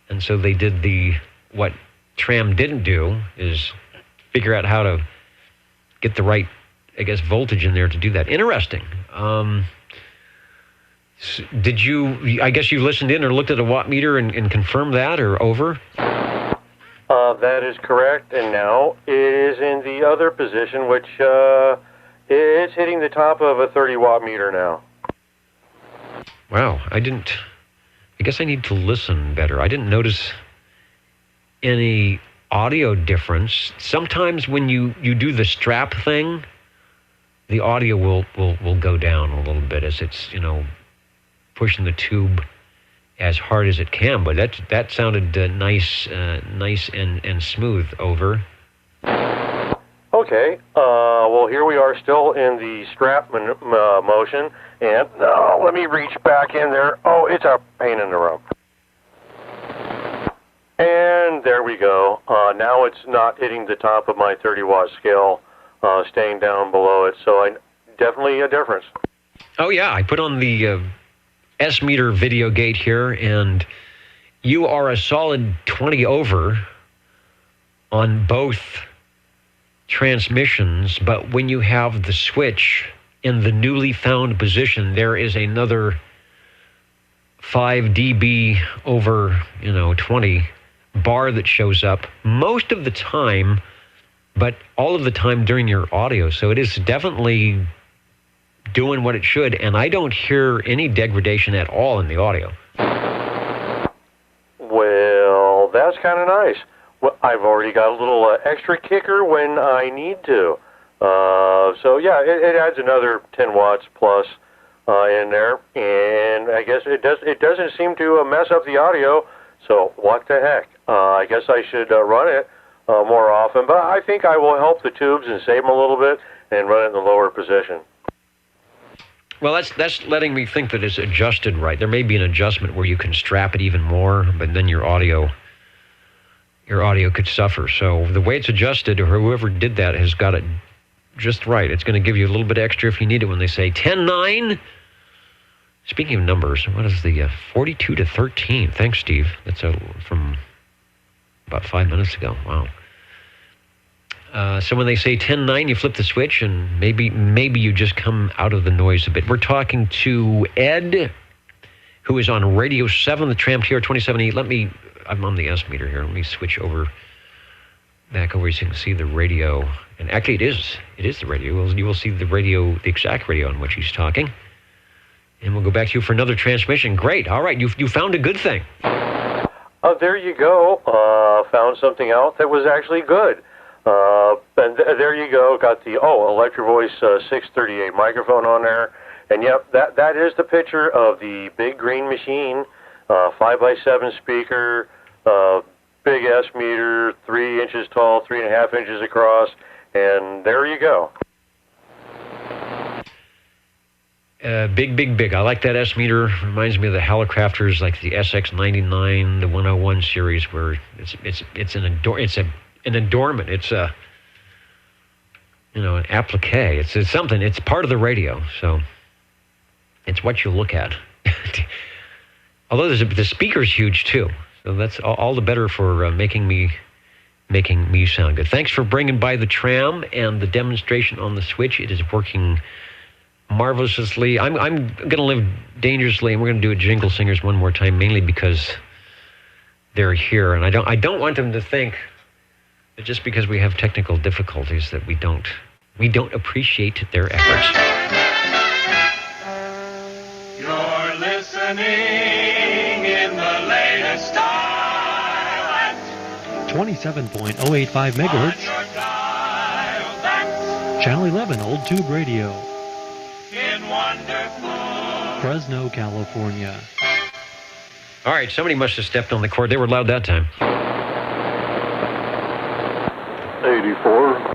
And so they did what Tram didn't do, is figure out how to get the right, I guess, voltage in there to do that. Interesting. Did you, I guess you listened in or looked at a watt meter and confirmed that, or over? That is correct, and now it is in the other position, which it's hitting the top of a 30-watt meter now. Wow, I guess I need to listen better. I didn't notice any audio difference. Sometimes when you do the strap thing, the audio will go down a little bit as it's, pushing the tube as hard as it can. But that sounded nice and smooth, over. Okay. Well, here we are still in the strap motion, and let me reach back in there. Oh, it's a pain in the rump. And there we go. Now it's not hitting the top of my 30-watt scale, staying down below it. So definitely a difference. Oh, yeah. I put on the S-meter video gate here, and you are a solid 20 over on both transmissions. But when you have the switch in the newly found position, there is another 5 dB over, 20 bar that shows up most of the time, but all of the time during your audio. So it is definitely doing what it should, and I don't hear any degradation at all in the audio. Well, that's kind of nice. Well, I've already got a little extra kicker when I need to. So yeah, it adds another 10 watts plus in there, and I guess it doesn't seem to mess up the audio. So what the heck? I guess I should run it more often, but I think I will help the tubes and save them a little bit and run it in the lower position. Well, that's letting me think that it's adjusted right. There may be an adjustment where you can strap it even more, but then your audio could suffer. So the way it's adjusted, or whoever did that has got it just right. It's going to give you a little bit extra if you need it when they say 10-9. Speaking of numbers, what is the 42 to 13? Thanks, Steve. That's from about 5 minutes ago. Wow. So when they say 10-9, you flip the switch, and maybe you just come out of the noise a bit. We're talking to Ed, who is on Radio 7, the Tram TR27. I'm on the S meter here. Let me switch back over so you can see the radio. And actually, it is the radio. You will see the exact radio on which he's talking. And we'll go back to you for another transmission. Great. All right. You found a good thing. There you go. Found something out that was actually good. And there you go. Got the Electro Voice 638 microphone on there. And yep, that is the picture of the big green machine, 5x7 speaker, big S meter, 3 inches tall, 3.5 inches across, and there you go. Big. I like that S meter. Reminds me of the Hallicrafters, like the SX99, the 101 series, where it's an adornment. It's an applique. It's something. It's part of the radio. So it's what you look at. Although the speaker's huge too, so that's all the better for making me sound good. Thanks for bringing by the Tram and the demonstration on the switch. It is working marvelously. I'm going to live dangerously, and we're going to do a Jingle Singers one more time, mainly because they're here, and I don't want them to think that just because we have technical difficulties that we don't appreciate their efforts. You're listening in the latest style at 27.085 megahertz. Channel 11, Old Tube Radio. In wonderful Fresno, California. All right, somebody must have stepped on the cord. They were loud that time. 84.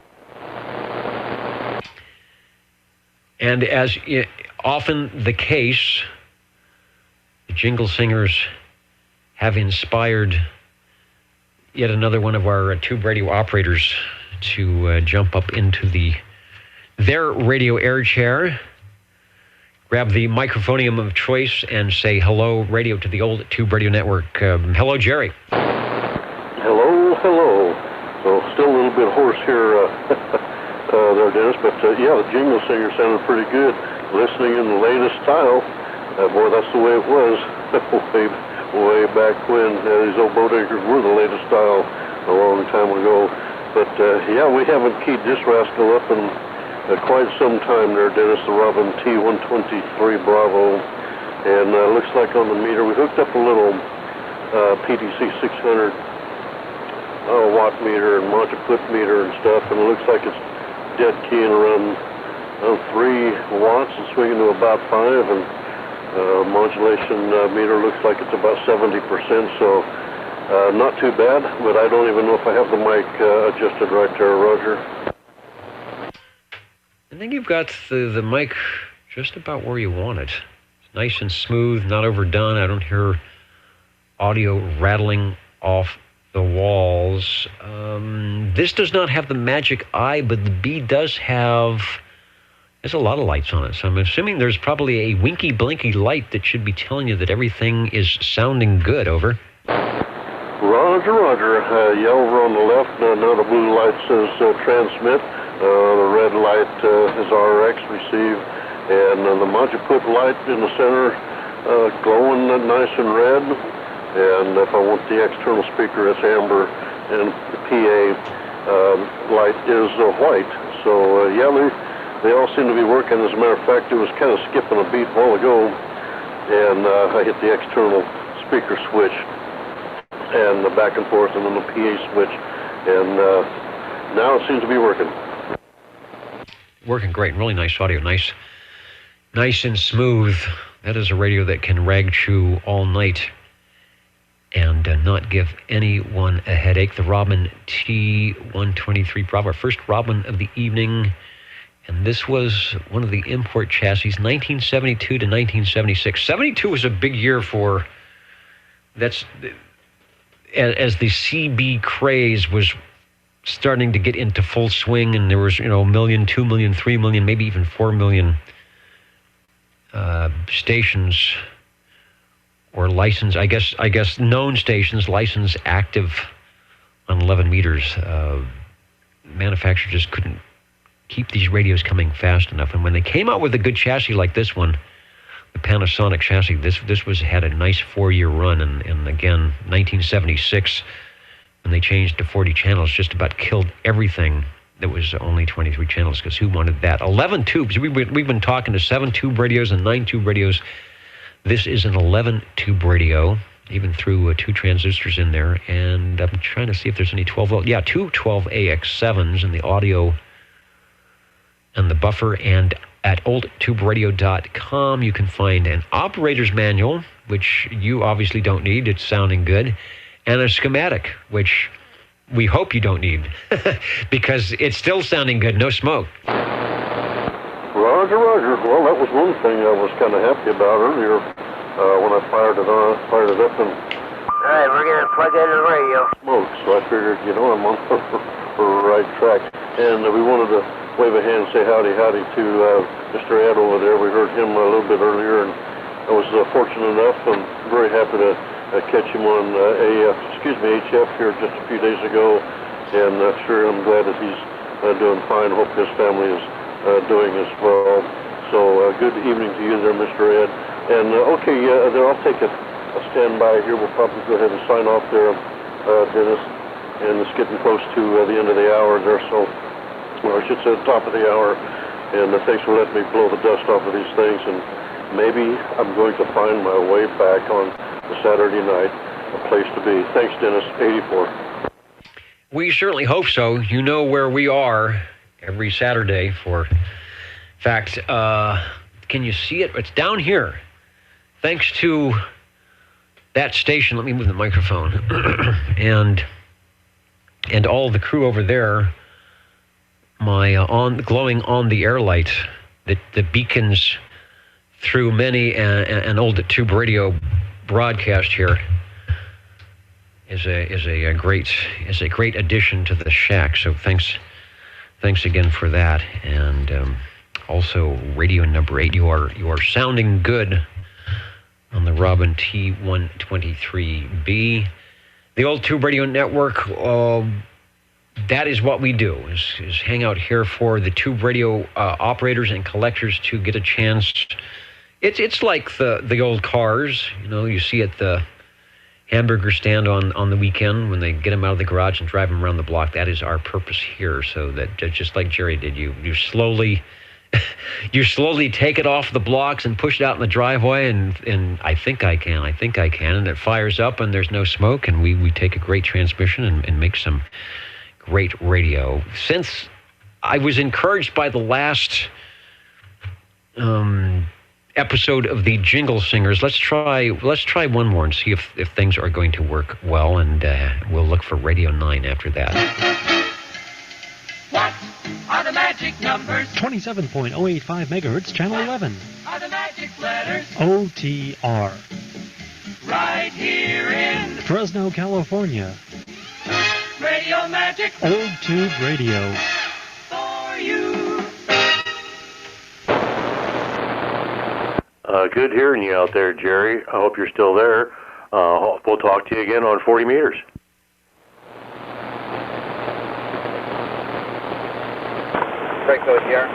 And as often the case, the Jingle Singers have inspired yet another one of our tube radio operators to jump up into their radio air chair, grab the microphonium of choice, and say hello radio to the old tube radio network. Hello, Jerry. Hello. So still a little bit hoarse here there, Dennis, but yeah, the Jingle Singer sounded pretty good. Listening in the latest style, boy, that's the way it was way back when these old bodeckers were the latest style a long time ago. But yeah, we haven't keyed this rascal up in quite some time there, Dennis, the Robin T123 Bravo. And looks like on the meter, we hooked up a little PDC 600 watt meter and multi-put meter and stuff, and it looks like it's dead keying around 3 watts and swinging to about 5, and modulation meter looks like it's about 70%, so not too bad, but I don't even know if I have the mic adjusted right there, Roger. I think you've got the mic just about where you want it. It's nice and smooth, not overdone. I don't hear audio rattling off the walls. This does not have the magic eye, but the B does have... There's a lot of lights on it, so I'm assuming there's probably a winky blinky light that should be telling you that everything is sounding good. Over. Roger. Yeah, over on the left, now the blue light says transmit. The red light is RX receive, and the multi-put light in the center glowing nice and red. And if I want the external speaker, it's amber, and the PA light is white. So yeah, they all seem to be working. As a matter of fact, it was kind of skipping a beat a while ago, and I hit the external speaker switch, and the back and forth, and then the PA switch, and now it seems to be working. Working great. Really nice audio. Nice and smooth. That is a radio that can rag chew all night and not give anyone a headache. The Robin T123 Bravo, our first Robin of the evening. And this was one of the import chassis, 1972 to 1976. 72 was a big year for, as the CB craze was starting to get into full swing, and there was, 1 million, 2 million, 3 million, maybe even 4 million stations or licensed, I guess known stations, licensed, active on 11 meters. Manufacturers just couldn't keep these radios coming fast enough. And when they came out with a good chassis like this one, the Panasonic chassis, this had a nice 4-year run. And again, 1976, when they changed to 40 channels, just about killed everything that was only 23 channels, because who wanted that? 11 tubes. We've been talking to 7-tube radios and 9-tube radios. This is an 11-tube radio, even through 2 transistors in there. And I'm trying to see if there's any 12 volt. Yeah, 2 12AX7s in the audio and the buffer. And at oldtuberadio.com, you can find an operator's manual, which you obviously don't need. It's sounding good. And a schematic, which we hope you don't need, because it's still sounding good. No smoke. Roger. Well, that was one thing I was kind of happy about earlier when I fired it up, and All right, we're going to plug in the radio. smoke. So I figured, I'm on the right track. And we wanted to wave a hand and say howdy to Mr. Ed over there. We heard him a little bit earlier, and I was fortunate enough and very happy to catch him on HF here just a few days ago. And sure, I'm glad that he's doing fine. Hope his family is doing as well. So good evening to you there, Mr. Ed. And then I'll take a standby here. We'll probably go ahead and sign off there, Dennis. And it's getting close to the end of the hour there, so I should say the top of the hour. And thanks for letting me blow the dust off of these things. And maybe I'm going to find my way back on the Saturday night, a place to be. Thanks, Dennis. 84. We certainly hope so. You know where we are every Saturday for... In fact, can you see it? It's down here. Thanks to that station. Let me move the microphone. and all the crew over there, my glowing on the air light that beacons through many an old tube radio broadcast here is a great addition to the shack. So thanks again for that. And also radio number 8, you are sounding good on the Robin T123B. The Old Tube Radio Network, that is what we do, is hang out here for the tube radio operators and collectors to get a chance. It's like the old cars, you see at the hamburger stand on the weekend when they get them out of the garage and drive them around the block. That is our purpose here, so that just like Jerry did, you slowly take it off the blocks and push it out in the driveway, and I think I can, and it fires up and there's no smoke, and we take a great transmission and make some great radio. Since I was encouraged by the last episode of the Jingle Singers, let's try one more and see if things are going to work well, and we'll look for Radio 9 after that. What are the magic numbers? 27.085 megahertz, channel 11. Are the magic letters? OTR. Right here in Fresno, California. Radio Magic Old Tube Radio. for you. Good hearing you out there, Jerry. I hope you're still there. We'll talk to you again on 40 meters. Great code here.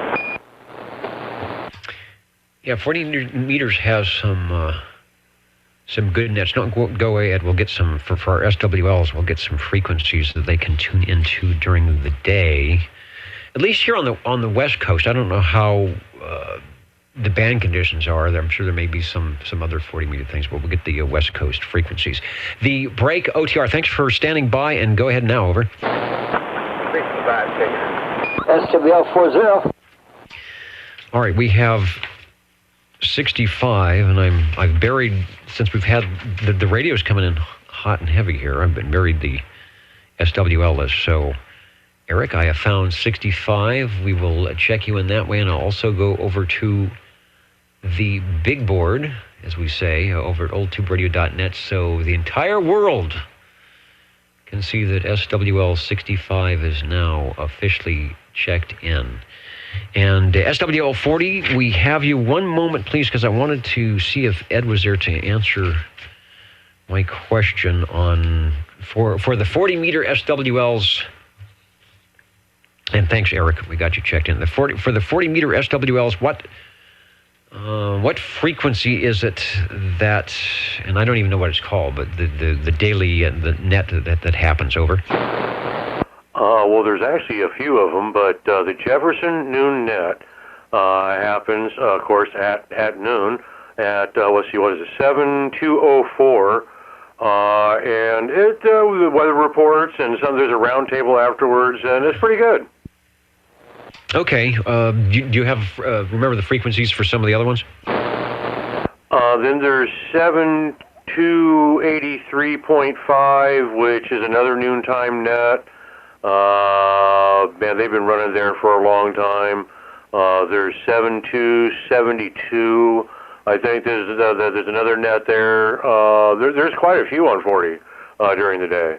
Yeah, 40 meters has some good nets. Don't go ahead. We'll get some for our SWLs. We'll get some frequencies that they can tune into during the day. At least here on the West Coast. I don't know how the band conditions are. I'm sure there may be some other 40 meter things, but we'll get the West Coast frequencies. The break OTR. Thanks for standing by, and go ahead now. Over. SWL 40. All right, we have 65, and I've buried, since we've had the radios coming in hot and heavy here, I've been buried the SWL list. So Eric, I have found 65. We will check you in that way, and I'll also go over to the big board, as we say, over at oldtuberadio.net, so the entire world can see that SWL 65 is now officially checked in. And SWL 40, we have you one moment, please, because I wanted to see if Ed was there to answer my question on for the 40-meter SWLs. And thanks, Eric. We got you checked in. For the 40-meter SWLs, what frequency is it that, and I don't even know what it's called, but the daily the net that happens over? Well, there's actually a few of them, but the Jefferson noon net happens, of course, at noon at, let's see, what is it, 7204. And it the weather reports, and there's a round table afterwards, and it's pretty good. Okay. Do you have remember the frequencies for some of the other ones? Then there's 7283.5, which is another noontime net. Man, they've been running there for a long time. There's 7272. I think there's another net there. There's quite a few on 40 during the day.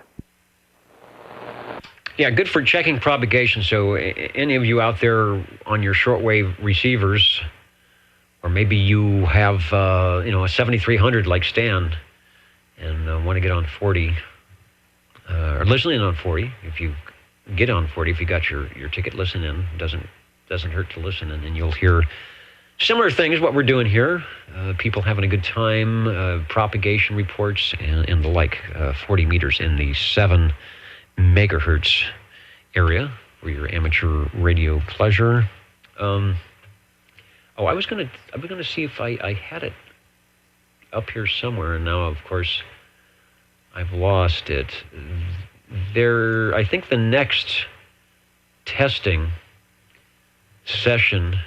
Yeah, good for checking propagation. So any of you out there on your shortwave receivers, or maybe you have a 7300 like Stan, and want to get on 40, or listening on 40. If you get on 40, if you got your ticket, listen in. Doesn't hurt to listen in, and you'll hear similar things, what we're doing here, people having a good time, propagation reports, and the like, 40 meters in the 7 megahertz area for your amateur radio pleasure. I was gonna see if I had it up here somewhere, and now, of course, I've lost it. I think the next testing session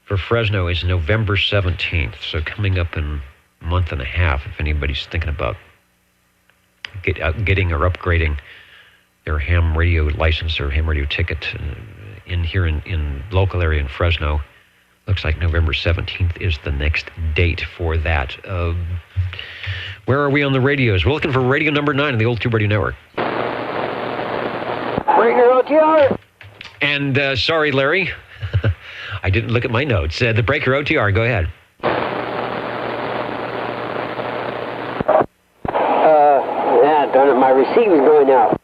for Fresno is November 17th, so coming up in a month and a half, if anybody's thinking about getting or upgrading their ham radio license or ham radio ticket in local area in Fresno. Looks like November 17th is the next date for that. Where are we on the radios? We're looking for radio number 9 on the Old Tube Radio Network. Breaker OTR. And sorry, Larry, I didn't look at my notes. The Breaker OTR, go ahead. Darn it, my receiver's going out.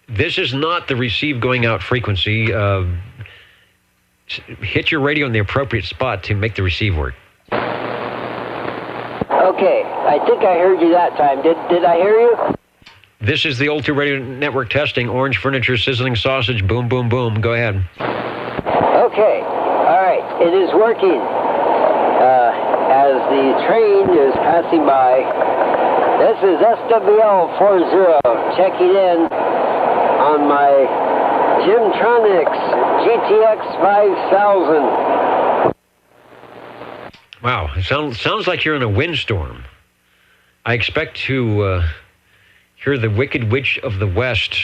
This is not the receive going out frequency. Hit your radio in the appropriate spot to make the receive work. Okay, I think I heard you that time. Did I hear you? This is the Old Tube Radio Network testing. Orange furniture, sizzling sausage, boom, boom, boom. Go ahead. Okay, all right, it is working. As the train is passing by, this is SWL 40 checking in on my Gymtronics GTX 5000. Wow, it sounds like you're in a windstorm. I expect to hear the Wicked Witch of the West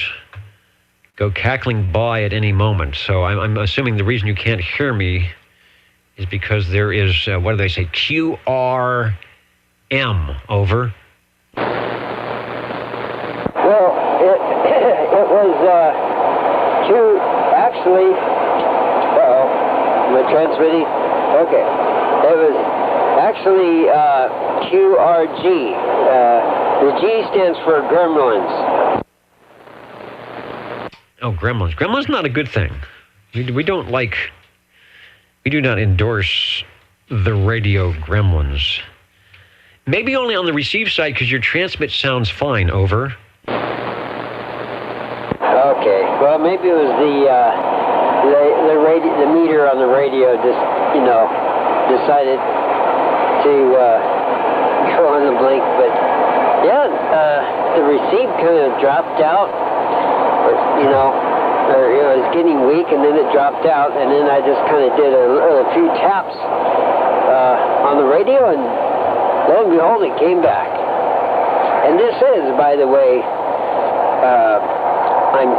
go cackling by at any moment. So I'm assuming the reason you can't hear me is because there is, what do they say, QRM, over. Well, it was actually, am I transmitting? Okay. It was actually QRG. The G stands for Gremlins. Oh, Gremlins. Gremlins not a good thing. We do not endorse the radio Gremlins. Maybe only on the receive side because your transmit sounds fine, over. Okay, well maybe it was the meter on the radio just, decided to go on the blink, but yeah, the receive kind of dropped out, it was getting weak, and then it dropped out, and then I just kind of did a few taps on the radio, and lo and behold, it came back. And this is, by the way, I'm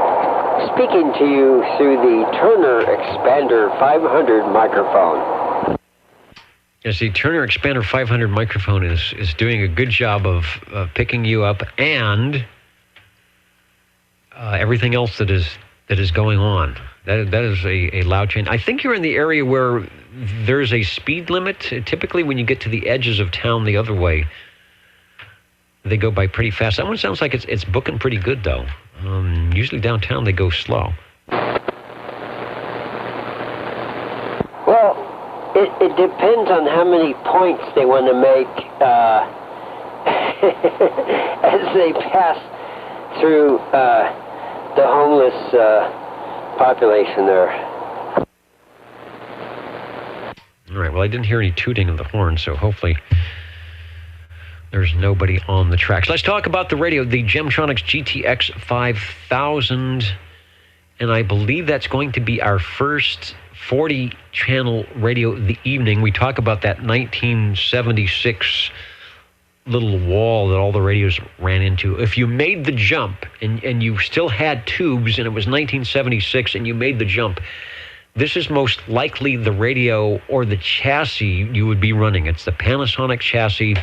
speaking to you through the Turner Expander 500 microphone. Yes, the Turner Expander 500 microphone is doing a good job of picking you up and everything else that is going on. That is a loud change. I think you're in the area where there's a speed limit. Typically, when you get to the edges of town the other way, they go by pretty fast. That one sounds like it's booking pretty good, though. Usually downtown, they go slow. Well, it depends on how many points they want to make as they pass through the homeless population there. All right, well, I didn't hear any tooting of the horn, so hopefully there's nobody on the tracks. Let's talk about the radio, the Gemtronics GTX 5000, and I believe that's going to be our first 40-channel radio of the evening. We talk about that 1976 little wall that all the radios ran into. If you made the jump and you still had tubes and it was 1976 and you made the jump, this is most likely the radio or the chassis you would be running. It's the Panasonic chassis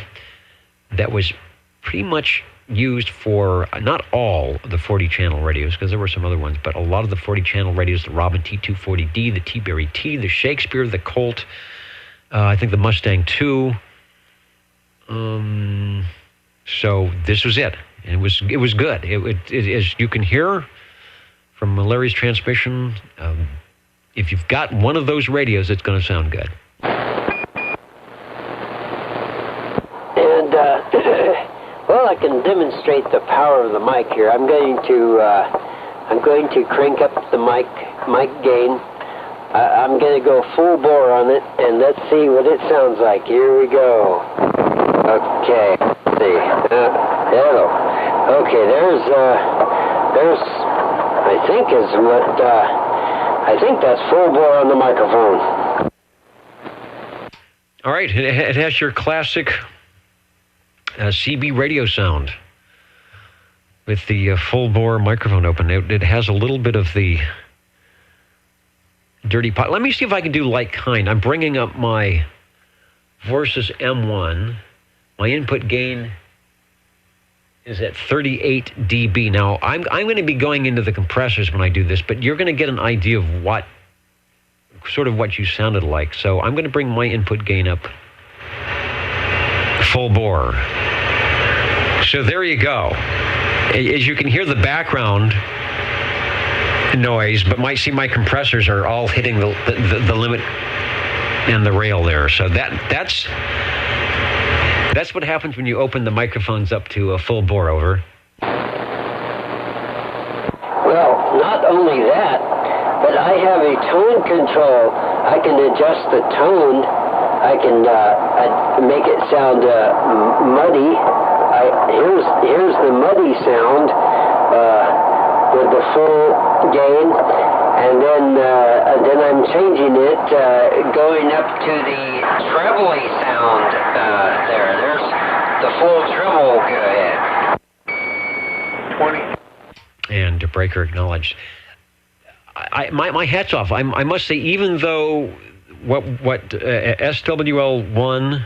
that was pretty much used for not all of the 40-channel radios, because there were some other ones, but a lot of the 40-channel radios, the Robin T240D, the T-Berry T, the Shakespeare, the Colt, I think the Mustang 2. So this was it. It was good. It as you can hear from Larry's transmission, if you've got one of those radios, it's going to sound good. And well, I can demonstrate the power of the mic here. I'm going to crank up the mic gain. I'm going to go full bore on it, and let's see what it sounds like. Here we go. Okay. Let's see. Hello. Okay. There's. I think that's full bore on the microphone. All right. It has your classic CB radio sound with the full bore microphone open. It has a little bit of the dirty pot. Let me see if I can do like kind. I'm bringing up my Versus M1. My input gain is at 38 dB. Now, I'm going to be going into the compressors when I do this, but you're going to get an idea of what you sounded like. So I'm going to bring my input gain up full bore. So there you go. As you can hear the background noise, but might see my compressors are all hitting the limit and the rail there. So that's what happens when you open the microphones up to a full bore. Over. Well, not only that, but I have a tone control. I can adjust the tone. I can make it sound muddy. Here's the muddy sound with the full gain, and then I'm changing it, going up to the trebly sound there. There's the full treble. Go ahead. 20. And breaker acknowledged. My hat's off. I must say, even though what SWL1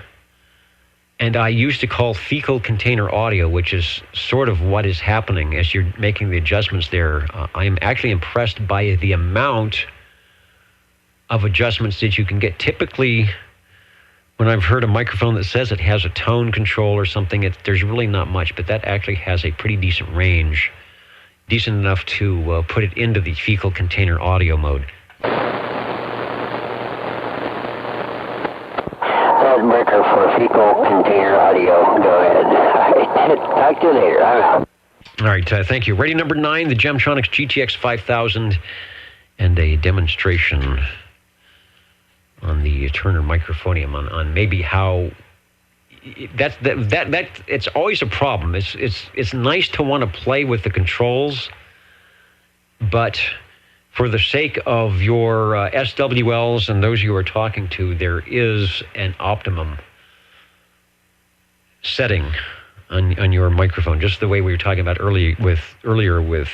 and I used to call fecal container audio, which is sort of what is happening as you're making the adjustments there, I am actually impressed by the amount of adjustments that you can get. Typically, when I've heard a microphone that says it has a tone control or something, there's really not much, but that actually has a pretty decent range, decent enough to put it into the fecal container audio mode. Breaker for fecal container audio. Go ahead. Talk to you later. All right, thank you. Radio number 9, the Gemtronics GTX 5000, and a demonstration on the Turner microphonium on maybe how that it's always a problem. It's nice to want to play with the controls, but for the sake of your SWLs and those you are talking to, there is an optimum setting on your microphone, just the way we were talking about earlier with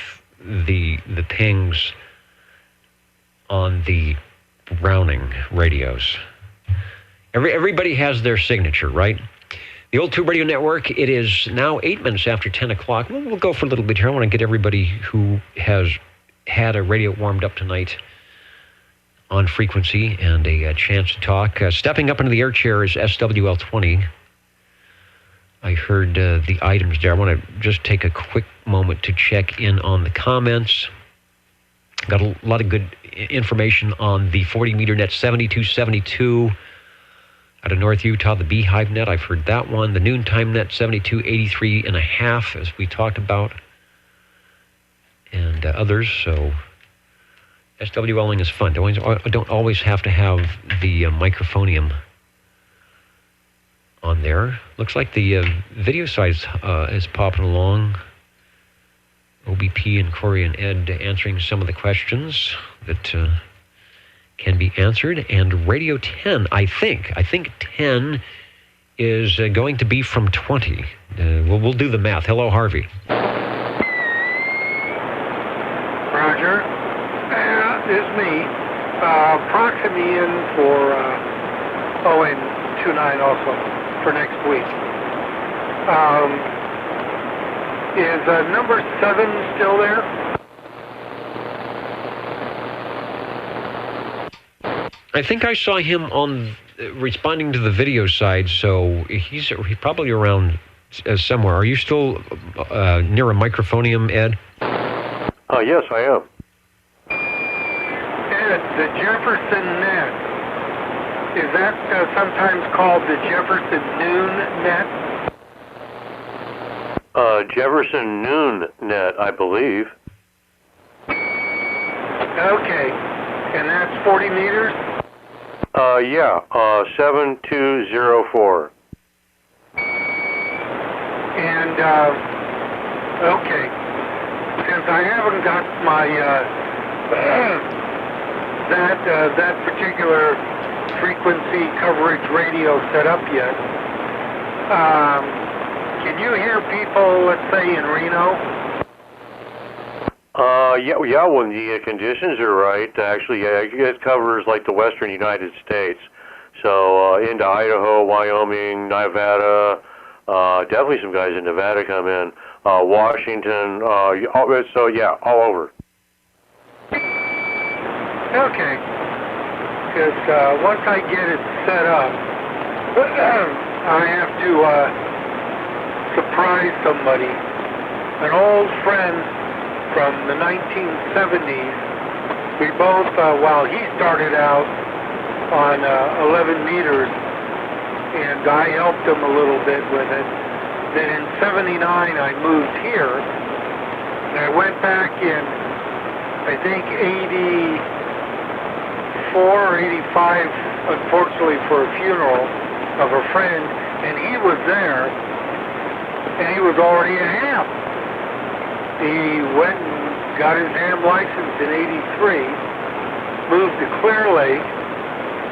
the pings on the Browning radios. Everybody has their signature, right? The Old Tube Radio Network, it is now 8 minutes after 10 o'clock. We'll go for a little bit here. I want to get everybody who has had a radio warmed up tonight on frequency and a chance to talk. Stepping up into the air chair is SWL20. I heard the items there. I want to just take a quick moment to check in on the comments. Got a lot of good information on the 40-meter net 7272 out of North Utah, the Beehive net. I've heard that one. The noontime net 7283.5, as we talked about, and others. So SWLing is fun. Don't always have to have the microphonium on there. Looks like the video side is popping along. OBP and Corey and Ed answering some of the questions that can be answered. And Radio 10, I think 10 is going to be from 20. We'll do the math. Hello, Harvey. Roger. This is me. Proxy me in for, and 29 also, for next week. Is number 7 still there? I think I saw him on responding to the video side, so he's probably around somewhere. Are you still near a microphonium, Ed? Yes, I am. Ed, the Jefferson net, is that sometimes called the Jefferson noon net? Jefferson noon net, I believe. Okay, and that's 40 meters? Yeah, 7204. And, okay, since I haven't got my, that particular frequency coverage radio set up yet, can you hear people, let's say, in Reno? Yeah, when the conditions are right, actually, it covers like the western United States. So into Idaho, Wyoming, Nevada, definitely some guys in Nevada come in, Washington, so yeah, all over. Okay, because once I get it set up, I have to surprise somebody, an old friend from the 1970s. We both, while he started out on 11 meters, and I helped him a little bit with it. Then in 79, I moved here, and I went back in, I think, 84 or 85, unfortunately, for a funeral of a friend, and he was there, and he was already a ham. He went and got his ham license in 83, moved to Clear Lake,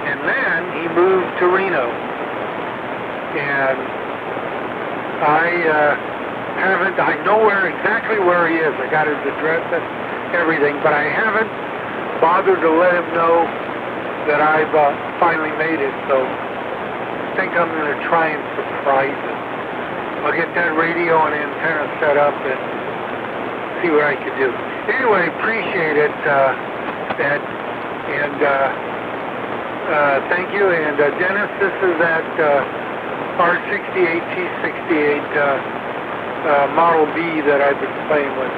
and then he moved to Reno. And I know exactly where he is. I got his address and everything, but I haven't bothered to let him know that I've finally made it, so I think I'm going to try and surprise him. I'll get that radio and antenna set up and see what I can do. Anyway, appreciate it, Ed, and thank you. And Dennis, this is that R68 T68 Model B that I've been playing with.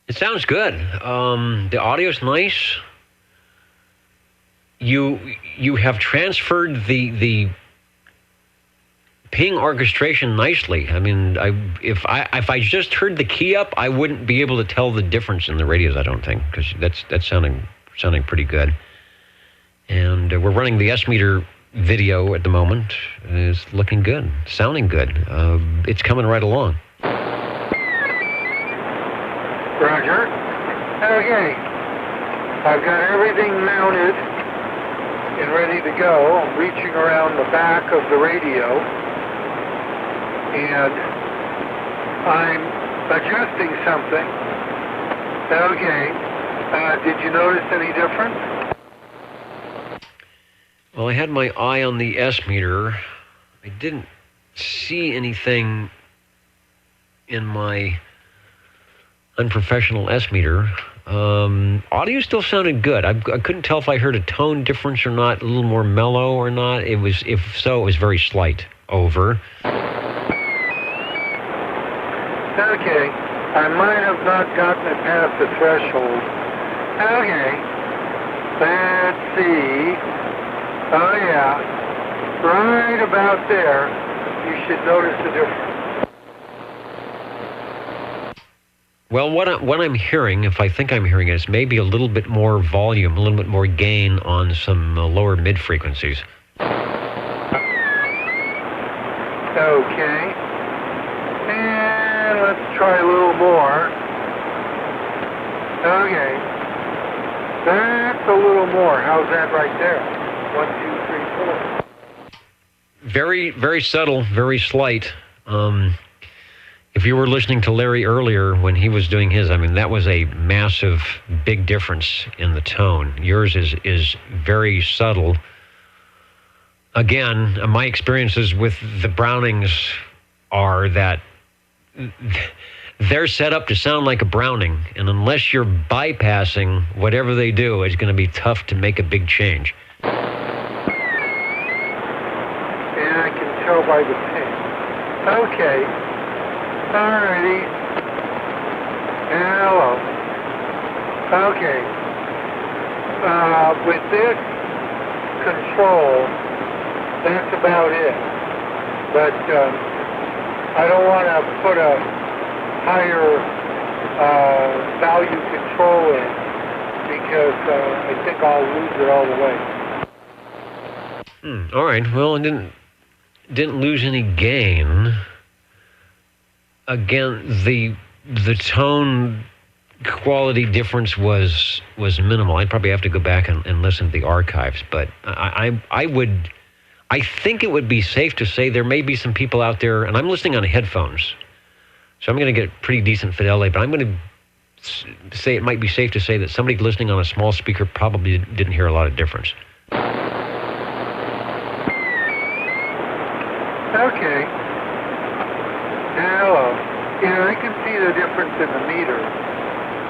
It sounds good. The audio's nice. You have transferred the ping orchestration nicely. I mean, if I just heard the key up, I wouldn't be able to tell the difference in the radios, I don't think, because that's sounding pretty good. And we're running the S-meter video at the moment. It's looking good, sounding good. It's coming right along. Roger. Okay. I've got everything mounted and ready to go. I'm reaching around the back of the radio, and I'm adjusting something. Okay. Did you notice any difference? Well, I had my eye on the S meter. I didn't see anything in my unprofessional S meter. Audio still sounded good. I couldn't tell if I heard a tone difference or not, a little more mellow or not. It was, if so, it was very slight. Over. Okay. I might have not gotten it past the threshold. Okay. Let's see. Oh, yeah. Right about there, you should notice the difference. Well, what I'm hearing, if I think I'm hearing it, is maybe a little bit more volume, a little bit more gain on some lower mid frequencies. Okay. And let's try a little more. Okay. That's a little more. How's that right there? 1, 2, 3, 4. Very, very subtle, very slight. If you were listening to Larry earlier when he was doing his, I mean, that was a massive, big difference in the tone. Yours is very subtle. Again, my experiences with the Brownings are that they're set up to sound like a Browning, and unless you're bypassing whatever they do, it's going to be tough to make a big change. And I can tell by the ping. Okay. Alrighty. Hello. Okay. With this control, that's about it. But I don't want to put a higher value control in because I think I'll lose it all the way. All right. Well, I didn't lose any gain. Again, the tone quality difference was minimal. I'd probably have to go back and listen to the archives, but I think it would be safe to say there may be some people out there, and I'm listening on headphones, so I'm going to get pretty decent fidelity, but I'm going to say it might be safe to say that somebody listening on a small speaker probably didn't hear a lot of difference. Okay. Hello. Yeah, I can see the difference in the meter,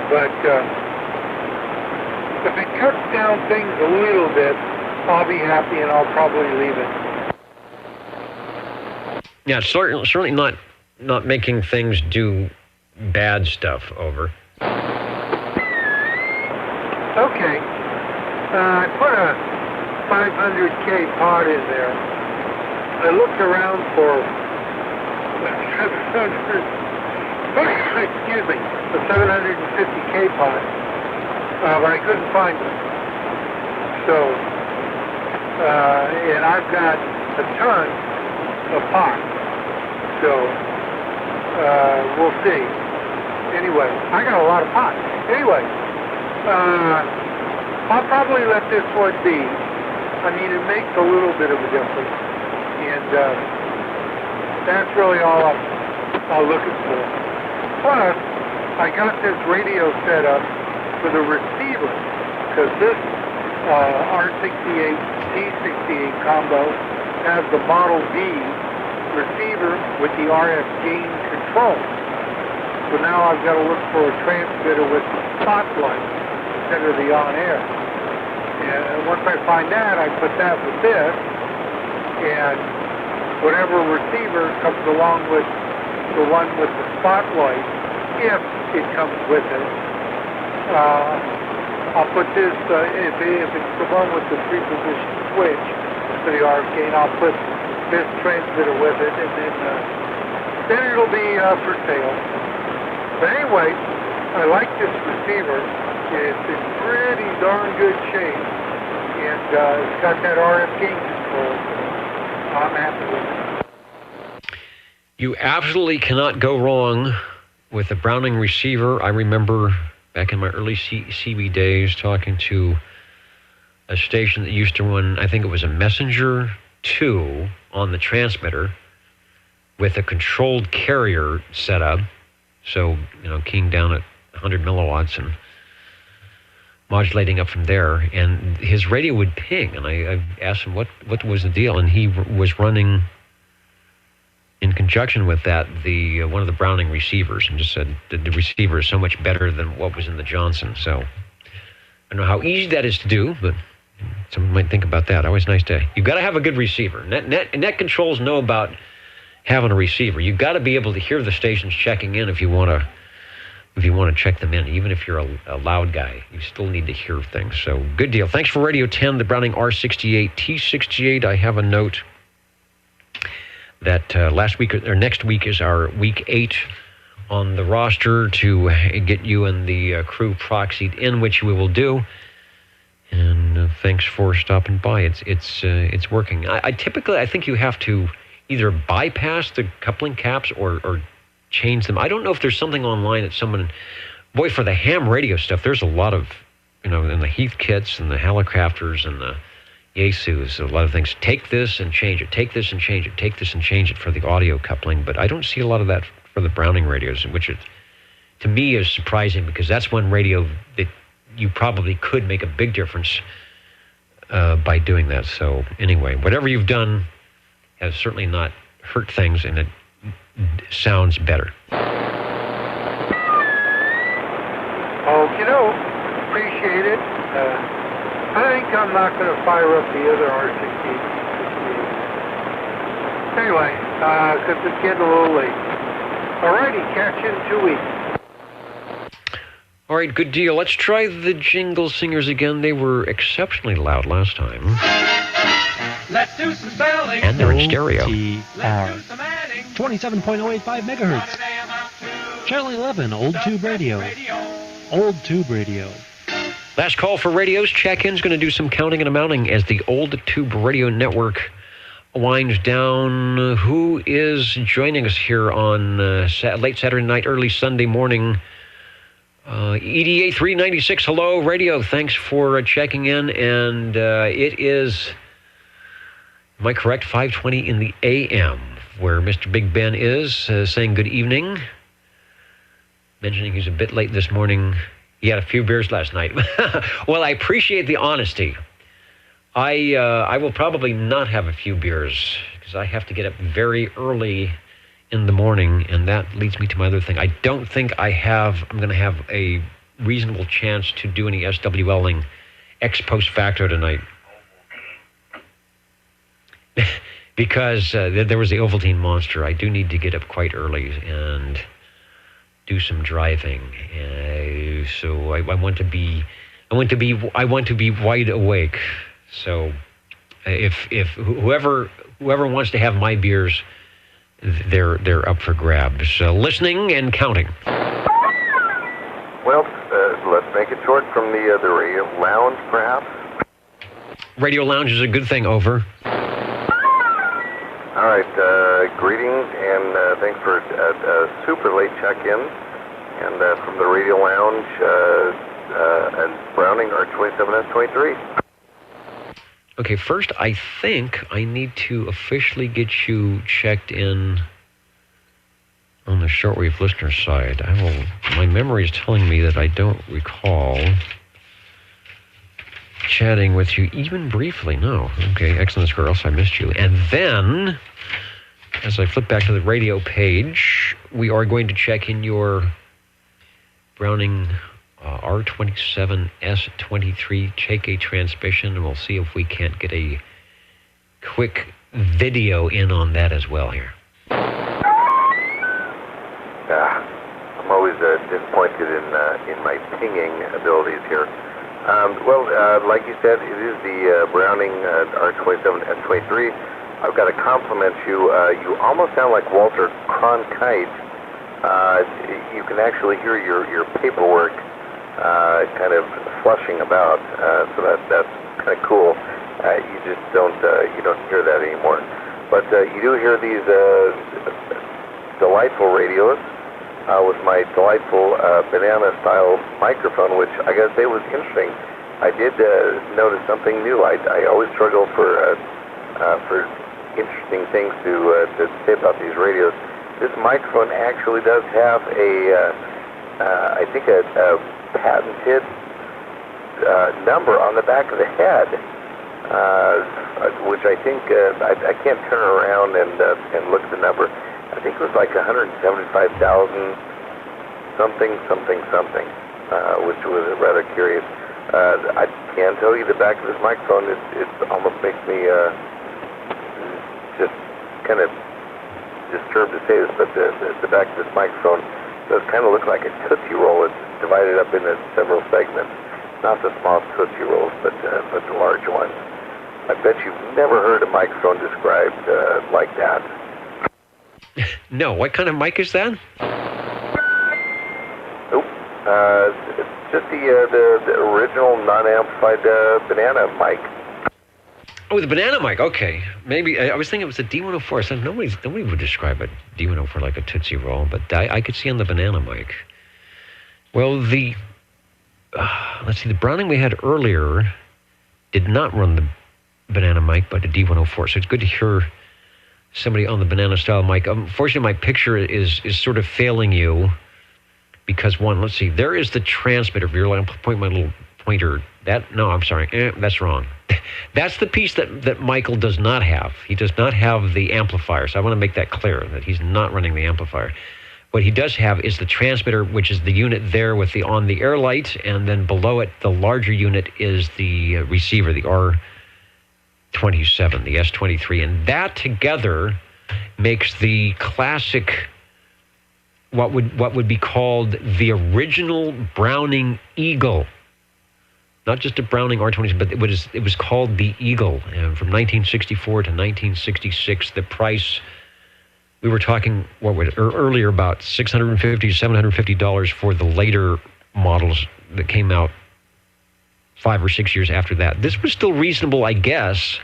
but if it cuts down things a little bit, I'll be happy and I'll probably leave it. Yeah, certainly not making things do bad stuff. Over. Okay. I put a 500K pod in there. I looked around for 700, excuse me, the 750K pod, but I couldn't find it. So, and I've got a ton of pots. So, we'll see. Anyway, I got a lot of pots. Anyway, I'll probably let this one be. I mean, it makes a little bit of a difference. And that's really all I'm looking for. Plus, I got this radio set up for the receiver, because this R68, T68 combo has the Model D receiver with the RF gain control. So now I've got to look for a transmitter with the spotlight instead of the on-air. And once I find that, I put that with this, and whatever receiver comes along with the one with the spotlight, if it comes with it, I'll put this, if it's the one with the three-position switch for the RF gain, I'll put this transmitter with it, and then it'll be for sale. But anyway, I like this receiver. It's in pretty darn good shape, and it's got that RF gain control. I'm happy with it. You absolutely cannot go wrong with a Browning receiver. I remember back in my early CB days talking to a station that used to run, I think it was a Messenger 2 on the transmitter with a controlled carrier setup. So, keying down at 100 milliwatts and modulating up from there. And his radio would ping. And I asked him what was the deal. And he was running, in conjunction with that, one of the Browning receivers, and just said the receiver is so much better than what was in the Johnson. So I don't know how easy that is to do, but someone might think about that. Always nice to. You've got to have a good receiver. Net controls know about having a receiver. You've got to be able to hear the stations checking in if you want to check them in. Even if you're a loud guy, you still need to hear things. So good deal. Thanks for Radio 10, the Browning R68 T68. I have a note that next week is our week 8 on the roster to get you and the crew proxied in, which we will do. And thanks for stopping by. It's working. I typically think you have to either bypass the coupling caps or change them. I don't know if there's something online that for the ham radio stuff, there's a lot of, in the Heath kits and the Helicrafters and the Yaesus, a lot of things. Take this and change it. Take this and change it. Take this and change it for the audio coupling. But I don't see a lot of that for the Browning radios, which to me is surprising, because that's one radio that you probably could make a big difference by doing that. So anyway, whatever you've done has certainly not hurt things, and it sounds better. Appreciate it. I think I'm not going to fire up the other R68. Anyway, because it's getting a little late. All righty, catch you in 2 weeks. All right, good deal. Let's try the Jingle Singers again. They were exceptionally loud last time. Let's do some spelling. And they're in stereo. OTR 27.085 megahertz. Channel 11, Old Tube Radio. Old Tube Radio. Last call for radios. Check-in's going to do some counting and amounting as the Old Tube Radio Network winds down. Who is joining us here on late Saturday night, early Sunday morning? EDA 396, hello, radio. Thanks for checking in. And it is, am I correct, 5:20 in the a.m., where Mr. Big Ben is saying good evening, mentioning he's a bit late this morning. He had a few beers last night. Well, I appreciate the honesty. I will probably not have a few beers, because I have to get up very early in the morning, and that leads me to my other thing. I don't think I'm going to have a reasonable chance to do any SWLing ex post facto tonight. Because there was the Ovaltine monster. I do need to get up quite early and do some driving. So I want to be wide awake. So if whoever wants to have my beers, they're up for grabs. Listening and counting. Well, let's make it short from the radio lounge, perhaps. Radio lounge is a good thing. Over. All right. Greetings and thanks for a super late check-in. And from the radio lounge and Browning R27S23. Okay, first, I think I need to officially get you checked in on the shortwave listener side. My memory is telling me that I don't recall chatting with you even briefly. No. Okay, excellent, or else I missed you. And then, as I flip back to the radio page, we are going to check in your Browning R27S23 Cheike transmission, and we'll see if we can't get a quick video in on that as well here. I'm always disappointed in my pinging abilities here. Like you said, it is the Browning R27S23. I've got to compliment you. You almost sound like Walter Cronkite. You can actually hear your paperwork kind of flushing about, so that's kind of cool. You just don't hear that anymore. But you do hear these delightful radios with my delightful banana-style microphone, which I gotta say was interesting. I did notice something new. I always struggle for interesting things to say about these radios. this microphone actually does have I think a patented number on the back of the head, which I think I can't turn around and look at the number. I think it was like 175,000 something, which was rather curious. I can tell you the back of this microphone, it almost makes me just kind of disturbed to say this, but the back of this microphone does kind of look like a Tootsie Roll. It's divided up into several segments. Not the small Tootsie Rolls, but the large ones. I bet you've never heard a microphone described like that. No, what kind of mic is that? It's just the original non-amplified banana mic. Oh, the banana mic. Okay, maybe I was thinking it was a D104. So nobody would describe a D104 like a Tootsie Roll, but I could see on the banana mic. Well, let's see, the Browning we had earlier did not run the banana mic, but a D104. So it's good to hear somebody on the banana style mic. Unfortunately, my picture is sort of failing you. Because one, let's see, there is the transmitter. If you're like, point my little pointer. I'm sorry, that's wrong. That's the piece that Michael does not have. He does not have the amplifier. So I want to make that clear, that he's not running the amplifier. What he does have is the transmitter, which is the unit there with the on-the-air light, and then below it, the larger unit is the receiver, the R27, the S23. And that together makes the classic, what would be called the original Browning Eagle. Not just a Browning R27, but it was called the Eagle. And from 1964 to 1966, the price, we were talking earlier about $650 to $750 for the later models that came out 5 or 6 years after that. This was still reasonable, I guess,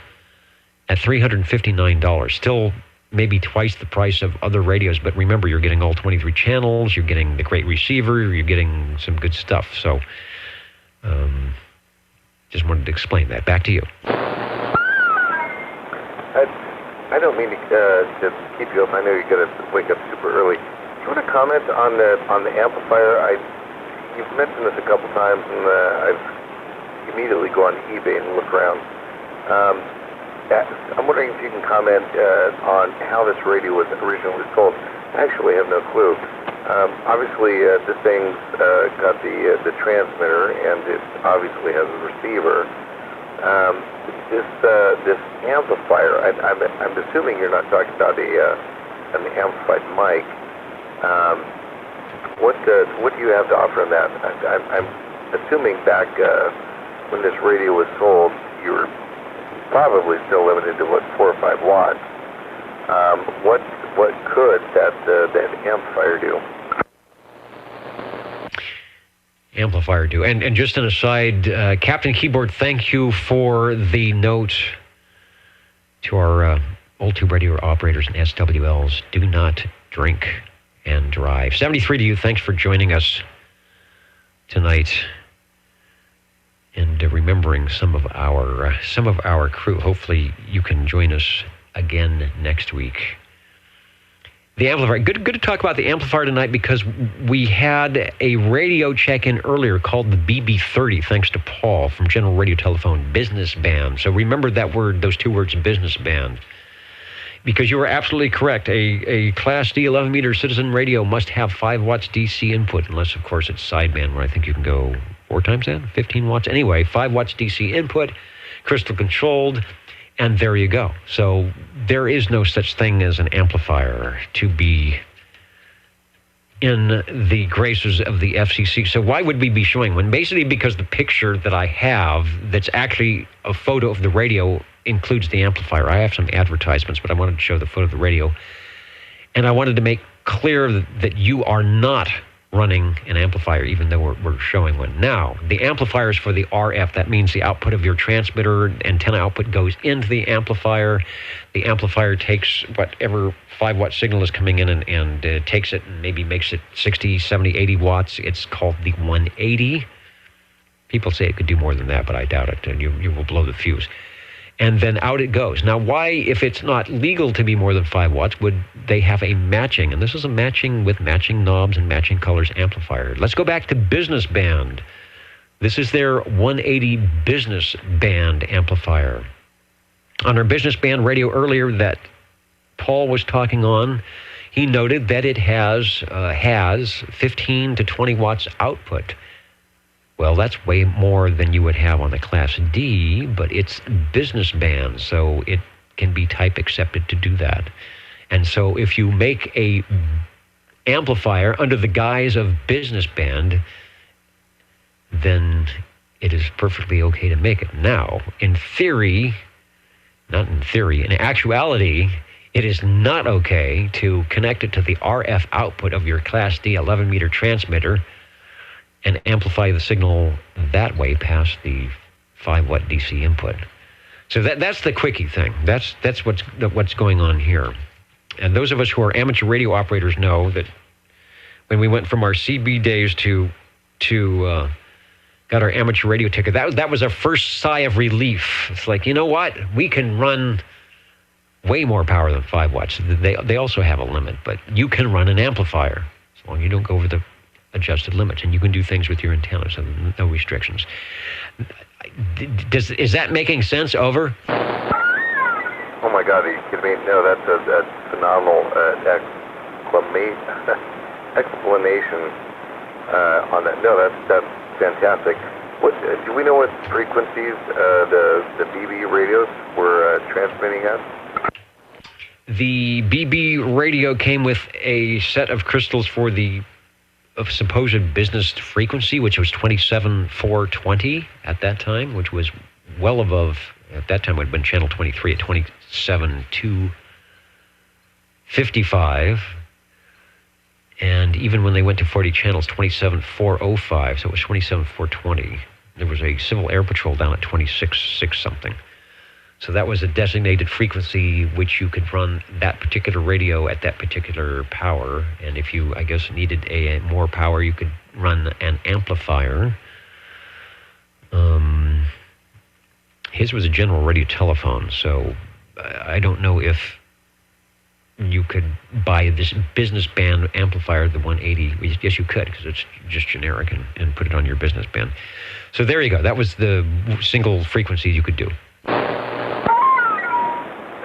at $359. Still maybe twice the price of other radios, but remember, you're getting all 23 channels, you're getting the great receiver, you're getting some good stuff. So, just wanted to explain that. Back to you. I don't mean to keep you up. I know you got to wake up super early. Do you want to comment on the amplifier? You've mentioned this a couple times, and I've immediately gone to eBay and look around. I'm wondering if you can comment on how this radio was originally sold. I actually have no clue. Obviously, this thing's got the transmitter, and it obviously has a receiver. This amplifier, I'm assuming you're not talking about an amplified mic. What do you have to offer on that? I'm assuming back when this radio was sold, you were probably still limited to 4 or 5 watts. What could that amplifier do? Amplifier do. And just an aside, Captain Keyboard, thank you for the note to our old tube radio operators and SWLs. Do not drink and drive. 73 to you. Thanks for joining us tonight and remembering some of our crew. Hopefully you can join us again next week. The amplifier. Good to talk about the amplifier tonight because we had a radio check-in earlier called the BB30, thanks to Paul from General Radio Telephone Business Band. So remember that word, those two words, business band. Because you were absolutely correct. A Class D 11-meter Citizen radio must have 5 watts DC input, unless, of course, it's sideband, where I think you can go 4 times that, 15 watts. Anyway, 5 watts DC input, crystal controlled, and there you go. So there is no such thing as an amplifier to be in the graces of the FCC. So why would we be showing one? Basically because the picture that I have that's actually a photo of the radio includes the amplifier. I have some advertisements, but I wanted to show the photo of the radio. And I wanted to make clear that you are not running an amplifier, even though we're showing one. Now, the amplifier is for the RF. That means the output of your transmitter antenna output goes into the amplifier. The amplifier takes whatever 5-watt signal is coming in and takes it and maybe makes it 60, 70, 80 watts. It's called the 180. People say it could do more than that, but I doubt it. And you will blow the fuse. and then out it goes. Now, why, if it's not legal to be more than 5 watts, would they have a matching? And this is a matching with matching knobs and matching colors amplifier. Let's go back to business band. This is their 180 business band amplifier. On our business band radio earlier that Paul was talking on, he noted that it has 15 to 20 watts output. Well, that's way more than you would have on the Class D, but it's business band, so it can be type accepted to do that. And so if you make a amplifier under the guise of business band, then it is perfectly okay to make it. Now, in theory, not in theory, in actuality, it is not okay to connect it to the RF output of your Class D 11-meter transmitter and amplify the signal that way past the 5-watt DC input. So that's the quickie thing. That's what's going on here. And those of us who are amateur radio operators know that when we went from our CB days to got our amateur radio ticket, that was our first sigh of relief. It's like, you know what? We can run way more power than 5 watts. They also have a limit, but you can run an amplifier as long as you don't go over the adjusted limits, and you can do things with your antennas and no restrictions. Is that making sense? Over? Oh my God, are you kidding me? No, that's a phenomenal explanation on that. No, that's fantastic. What do we know? What frequencies the BB radios were transmitting at? The BB radio came with a set of crystals for the supposed business frequency, which was 27,420 at that time, which was well above, at that time it would have been channel 23 at 27,255. And even when they went to 40 channels, 27,405, so it was 27,420. There was a Civil Air Patrol down at 26,6 something. So that was a designated frequency which you could run that particular radio at that particular power. And if you, I guess, needed a more power, you could run an amplifier. His was a general radio telephone, so I don't know if you could buy this business band amplifier, the 180. Yes, you could, because it's just generic, and put it on your business band. So there you go. That was the single frequency you could do.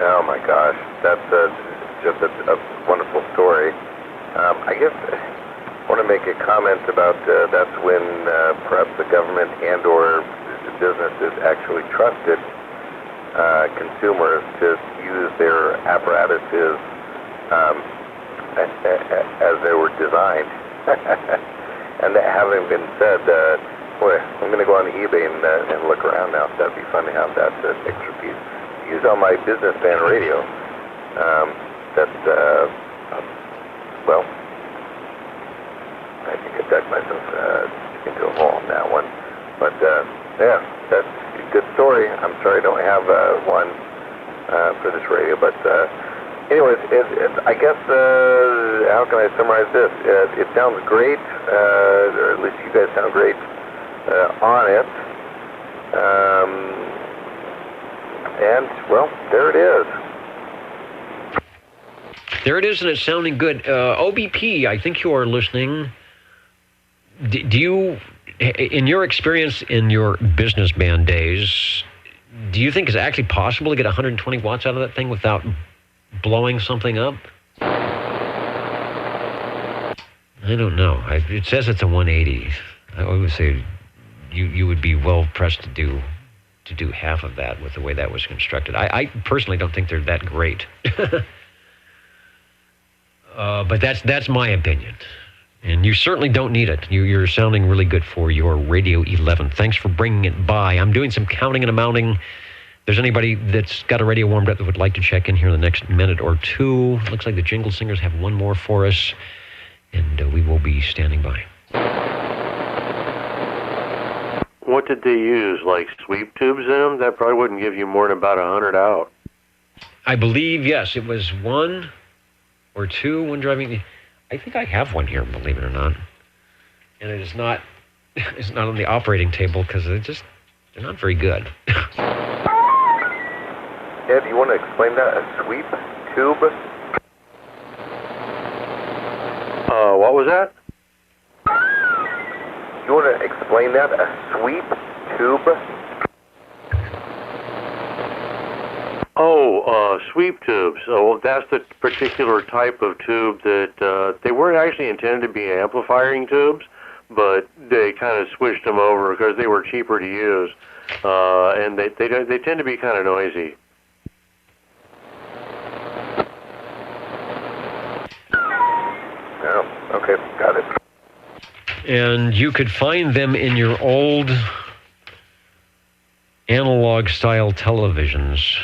Oh my gosh, that's just a wonderful story. I guess I want to make a comment about that's when perhaps the government and or the businesses actually trusted consumers to use their apparatuses as they were designed. And that having been said, boy, I'm going to go on eBay and look around now. That'd be fun to have that extra piece used on my business band radio. Well, I think I dug myself into a hole on that one. But yeah, that's a good story. I'm sorry I don't have one for this radio, but anyways, I guess how can I summarize this? It sounds great, or at least you guys sound great on it. And, well, there it is. There it is, and it's sounding good. OBP, I think you are listening. Do you, in your experience in your business band days, do you think it's actually possible to get 120 watts out of that thing without blowing something up? I don't know. It says it's a 180. I would say you would be well pressed to do half of that with the way that was constructed. I personally don't think they're that great. But that's my opinion. And you certainly don't need it. You're sounding really good for your Radio 11. Thanks for bringing it by. I'm doing some counting and amounting. If there's anybody that's got a radio warmed up that would like to check in here in the next minute or two. Looks like the Jingle Singers have one more for us, and we will be standing by. What did they use, like sweep tubes in them? That probably wouldn't give you more than about 100 out. I believe, yes, it was one or two when driving. I think I have one here, believe it or not. And it is not, it's not on the operating table because they're not very good. Ed, you want to explain that? A sweep tube? What was that? You want to explain that? A sweep tube? Sweep tubes. So that's the particular type of tube that they weren't actually intended to be amplifying tubes, but they kind of switched them over because they were cheaper to use, and they tend to be kind of noisy. Oh, okay, got it. And you could find them in your old analog-style televisions.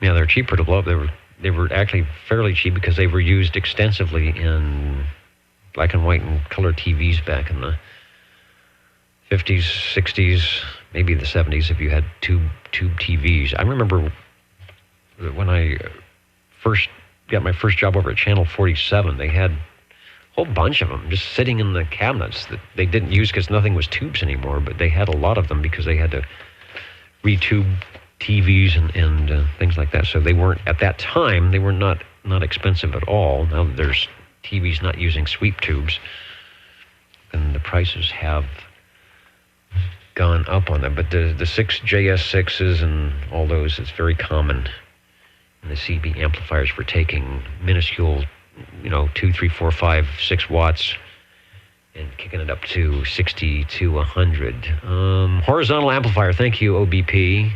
Yeah, they're cheaper to blow up. They were actually fairly cheap because they were used extensively in black and white and color TVs back in the 50s, 60s, maybe the 70s if you had tube TVs. I remember when I first got my first job over at Channel 47, they had a whole bunch of them just sitting in the cabinets that they didn't use because nothing was tubes anymore, but they had a lot of them because they had to retube TVs and things like that. So they weren't, at that time, they were not expensive at all. Now there's TVs not using sweep tubes, and the prices have gone up on them. But the 6 JS6s and all those, it's very common. And the CB amplifiers for taking minuscule, 2, 3, 4, 5, 6 watts and kicking it up to 60 to 100. Horizontal amplifier, thank you, OBP.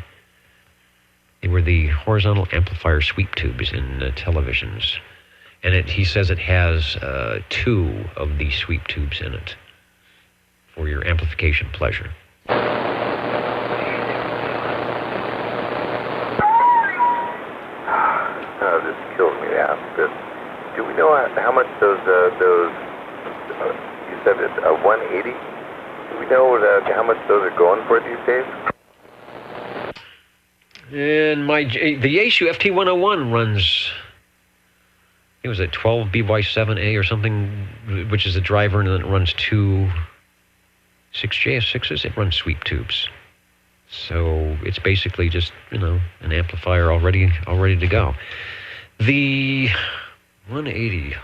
They were the horizontal amplifier sweep tubes in televisions. And he says it has 2 of these sweep tubes in it for your amplification pleasure. Oh, this kills me to ask this. Do we know how much those you said it's a 180? Do we know how much those are going for these days? And the Yaesu FT101 runs, it was a 12 BY7A or something, which is a driver, and then it runs 2 6JS6s. It runs sweep tubes. So it's basically just, an amplifier all ready to go. The 180,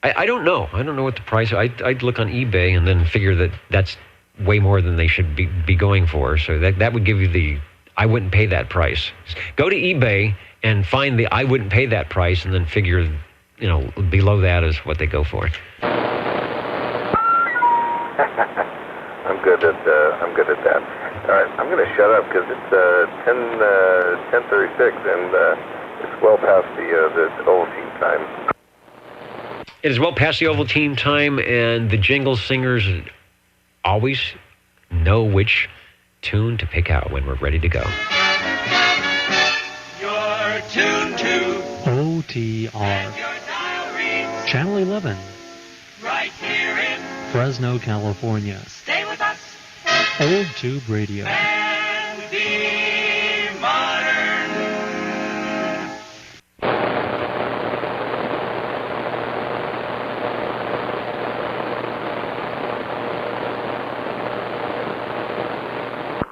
I don't know. I don't know what the price. I'd look on eBay and then figure that that's way more than they should be going for. So that would give you the I wouldn't pay that price. Go to eBay and find the I wouldn't pay that price, and then figure, below that is what they go for. I'm good at that. All right, I'm going to shut up because it's 10:36 and it's well past the Ovaltine time. It is well past the Ovaltine time, and the Jingle Singers always know which tune to pick out when we're ready to go. Your tune to OTR. Channel 11. right here in Fresno, California. Stay with us Old Tube Radio. and be modern.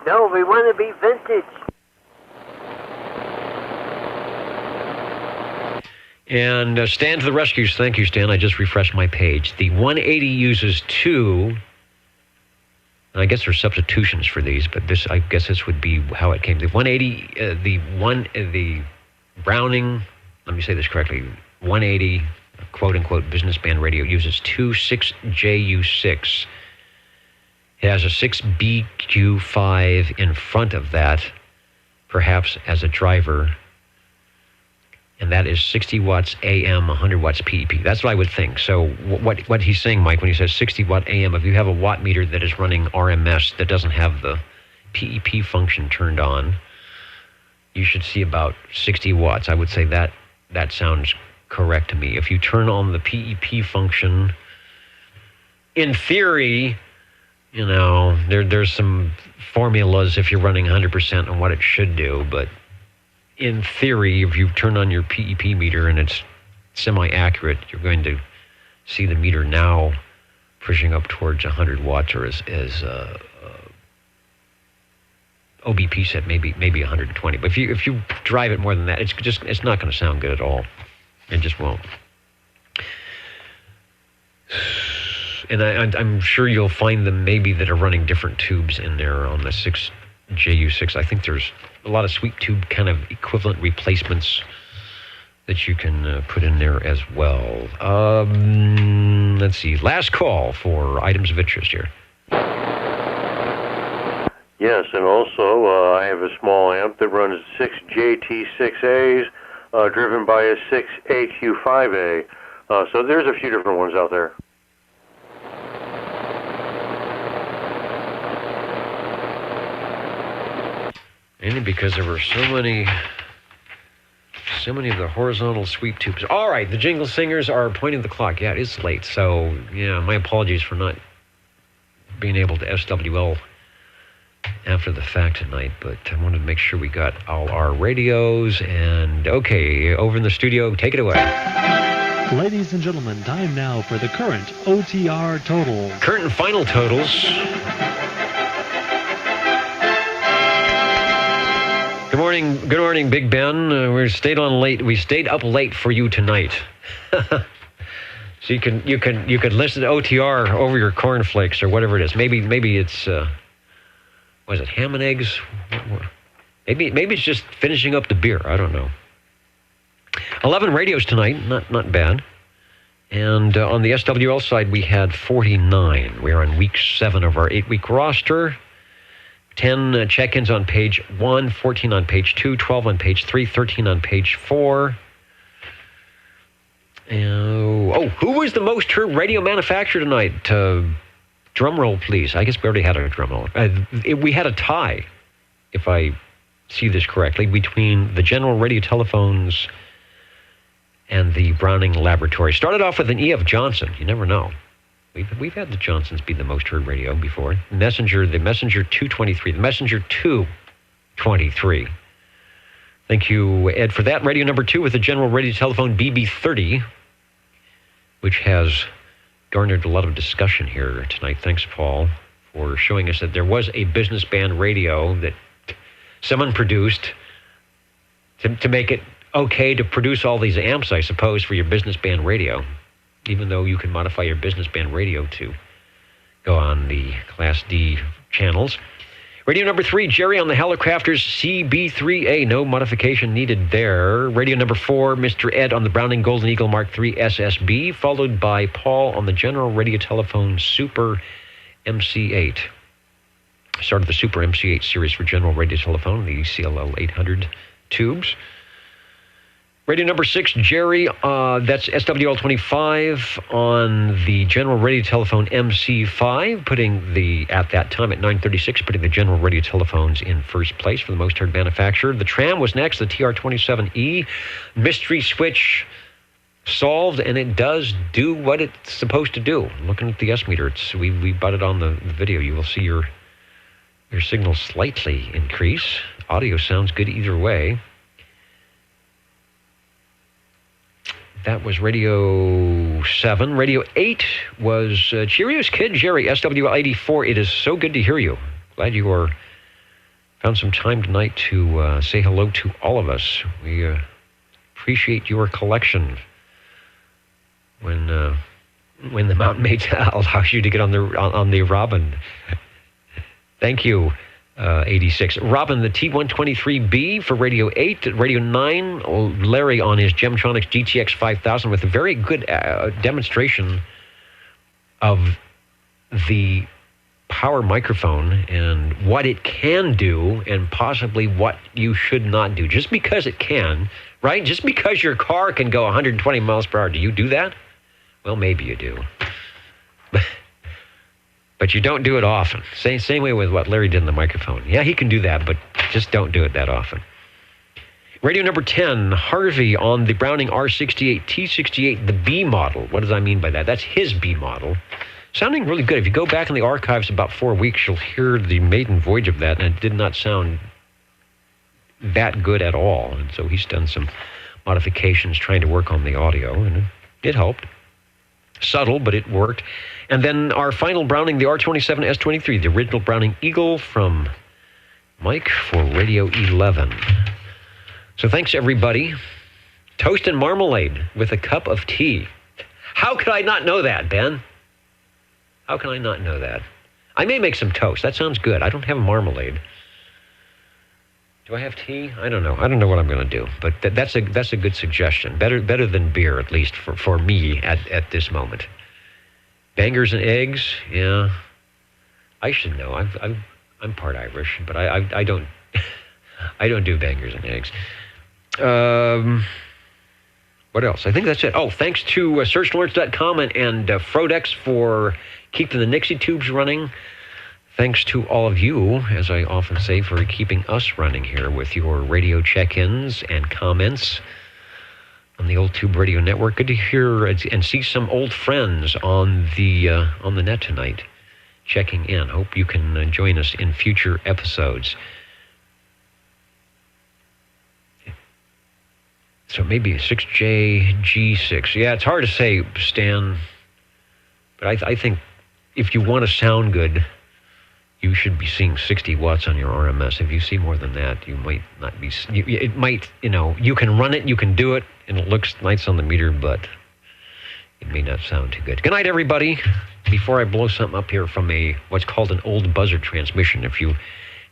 No, we want to be vintage. And Stan to the rescues. Thank you, Stan. I just refreshed my page. The 180 uses 2. And I guess there's substitutions for these, but I guess this would be how it came. The 180, the Browning, let me say this correctly, 180, quote-unquote, business band radio uses 2 6JU6. It has a 6BQ5 in front of that, perhaps as a driver, and that is 60 watts AM, 100 watts PEP. That's what I would think. So what he's saying, Mike, when he says 60 watt AM, if you have a watt meter that is running RMS that doesn't have the PEP function turned on, you should see about 60 watts. I would say that sounds correct to me. If you turn on the PEP function, in theory, there's some formulas if you're running 100% on what it should do, but in theory, if you turn on your PEP meter and it's semi-accurate, you're going to see the meter now pushing up towards 100 watts or as OBP said maybe 120. But if you drive it more than that, it's not going to sound good at all. It just won't. And I'm sure you'll find them maybe that are running different tubes in there on the 6JU6. I think there's a lot of sweep tube kind of equivalent replacements that you can put in there as well. Let's see. Last call for items of interest here. Yes, and also I have a small amp that runs 6 JT6As driven by a 6AQ5A. So there's a few different ones out there. Mainly because there were so many of the horizontal sweep tubes. All right, the Jingle Singers are pointing the clock. Yeah, it is late. So, yeah, my apologies for not being able to SWL after the fact tonight, but I wanted to make sure we got all our radios. And, okay, over in the studio, take it away. Ladies and gentlemen, time now for the current OTR totals. Current and final totals. Good morning, Big Ben. We stayed up late for you tonight. So you could listen to OTR over your cornflakes or whatever it is. Maybe it's was it ham and eggs? Maybe it's just finishing up the beer. I don't know. 11 radios tonight, not bad. And on the SWL side, we had 49. We are on week 7 of our 8-week roster. 10 check-ins on page 1, 14 on page 2, 12 on page 3, 13 on page 4. Who was the most heard radio manufacturer tonight? Drum roll, please. I guess we already had a drum roll. We had a tie, if I see this correctly, between the General Radio Telephones and the Browning Laboratory. Started off with an E.F. Johnson. You never know. We've had the Johnsons be the most heard radio before. The Messenger 223, the Messenger 223. Thank you, Ed, for that. Radio number 2 with the General Radio Telephone BB30, which has garnered a lot of discussion here tonight. Thanks, Paul, for showing us that there was a business band radio that someone produced to make it okay to produce all these amps, I suppose, for your business band radio, even though you can modify your business band radio to go on the Class D channels. Radio number 3, Jerry on the Helicrafters CB3A. No modification needed there. Radio number 4, Mr. Ed on the Browning Golden Eagle Mark III SSB, followed by Paul on the General Radio Telephone Super MC8. Started the Super MC8 series for General Radio Telephone, the CLL 800 tubes. Radio number 6, Jerry, that's SWL 25 on the General Radio Telephone MC5, at that time at 9:36, putting the General Radio Telephones in first place for the most heard manufacturer. The Tram was next, the TR27E. Mystery switch solved, and it does do what it's supposed to do. Looking at the S meter, we butted on the video. You will see your signal slightly increase. Audio sounds good either way. That was Radio 7. Radio 8 was Cheerios Kid Jerry, SWL 84. It is so good to hear you. Glad you found some time tonight to say hello to all of us. We appreciate your collection when the Mountain Maid allows you to get on the Robin. Thank you. 86. Robin, the T123B for Radio 8. Radio 9, Larry on his Gemtronics GTX 5000 with a very good demonstration of the power microphone and what it can do and possibly what you should not do. Just because it can, right? Just because your car can go 120 miles per hour, do you do that? Well, maybe you do. But you don't do it often. Same way with what Larry did in the microphone. Yeah, he can do that, but just don't do it that often. Radio number 10, Harvey on the Browning R68 T68, the B model. What does I mean by that? That's his B model. Sounding really good. If you go back in the archives about 4 weeks, you'll hear the maiden voyage of that, and it did not sound that good at all. And so he's done some modifications trying to work on the audio, and it helped. Subtle, but it worked. And then our final Browning, the R27 S23, the original Browning Eagle from Mike for Radio 11. So thanks, everybody. Toast and marmalade with a cup of tea. How could I not know that, Ben? How can I not know that? I may make some toast. That sounds good. I don't have marmalade. Do I have tea? I don't know. I don't know what I'm going to do. But that's a good suggestion. Better than beer, at least for me at this moment. Bangers and eggs? Yeah. I should know. I'm part Irish, but I don't I don't do bangers and eggs. What else? I think that's it. Oh, thanks to SearchLawrence.com and Frodex for keeping the Nixie tubes running. Thanks to all of you, as I often say, for keeping us running here with your radio check-ins and comments on the Old Tube Radio Network. Good to hear and see some old friends on the net tonight checking in. Hope you can join us in future episodes. So maybe 6JG6. Yeah, it's hard to say, Stan, but I think if you want to sound good, you should be seeing 60 watts on your RMS. If you see more than that, you might not be. It might, you can run it, you can do it, and it looks nice on the meter, but it may not sound too good. Good night, everybody. Before I blow something up here from what's called an old buzzer transmission, if you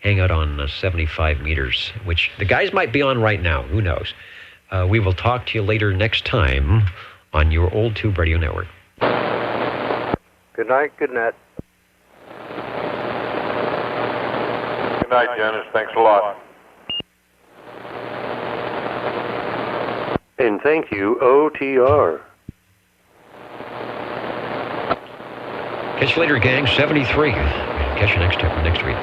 hang out on 75 meters, which the guys might be on right now, who knows? We will talk to you later next time on your Old Tube Radio Network. Good night, good night. Good night, Dennis. Thanks a lot. And thank you, OTR. Catch you later, gang. 73. Catch you next week.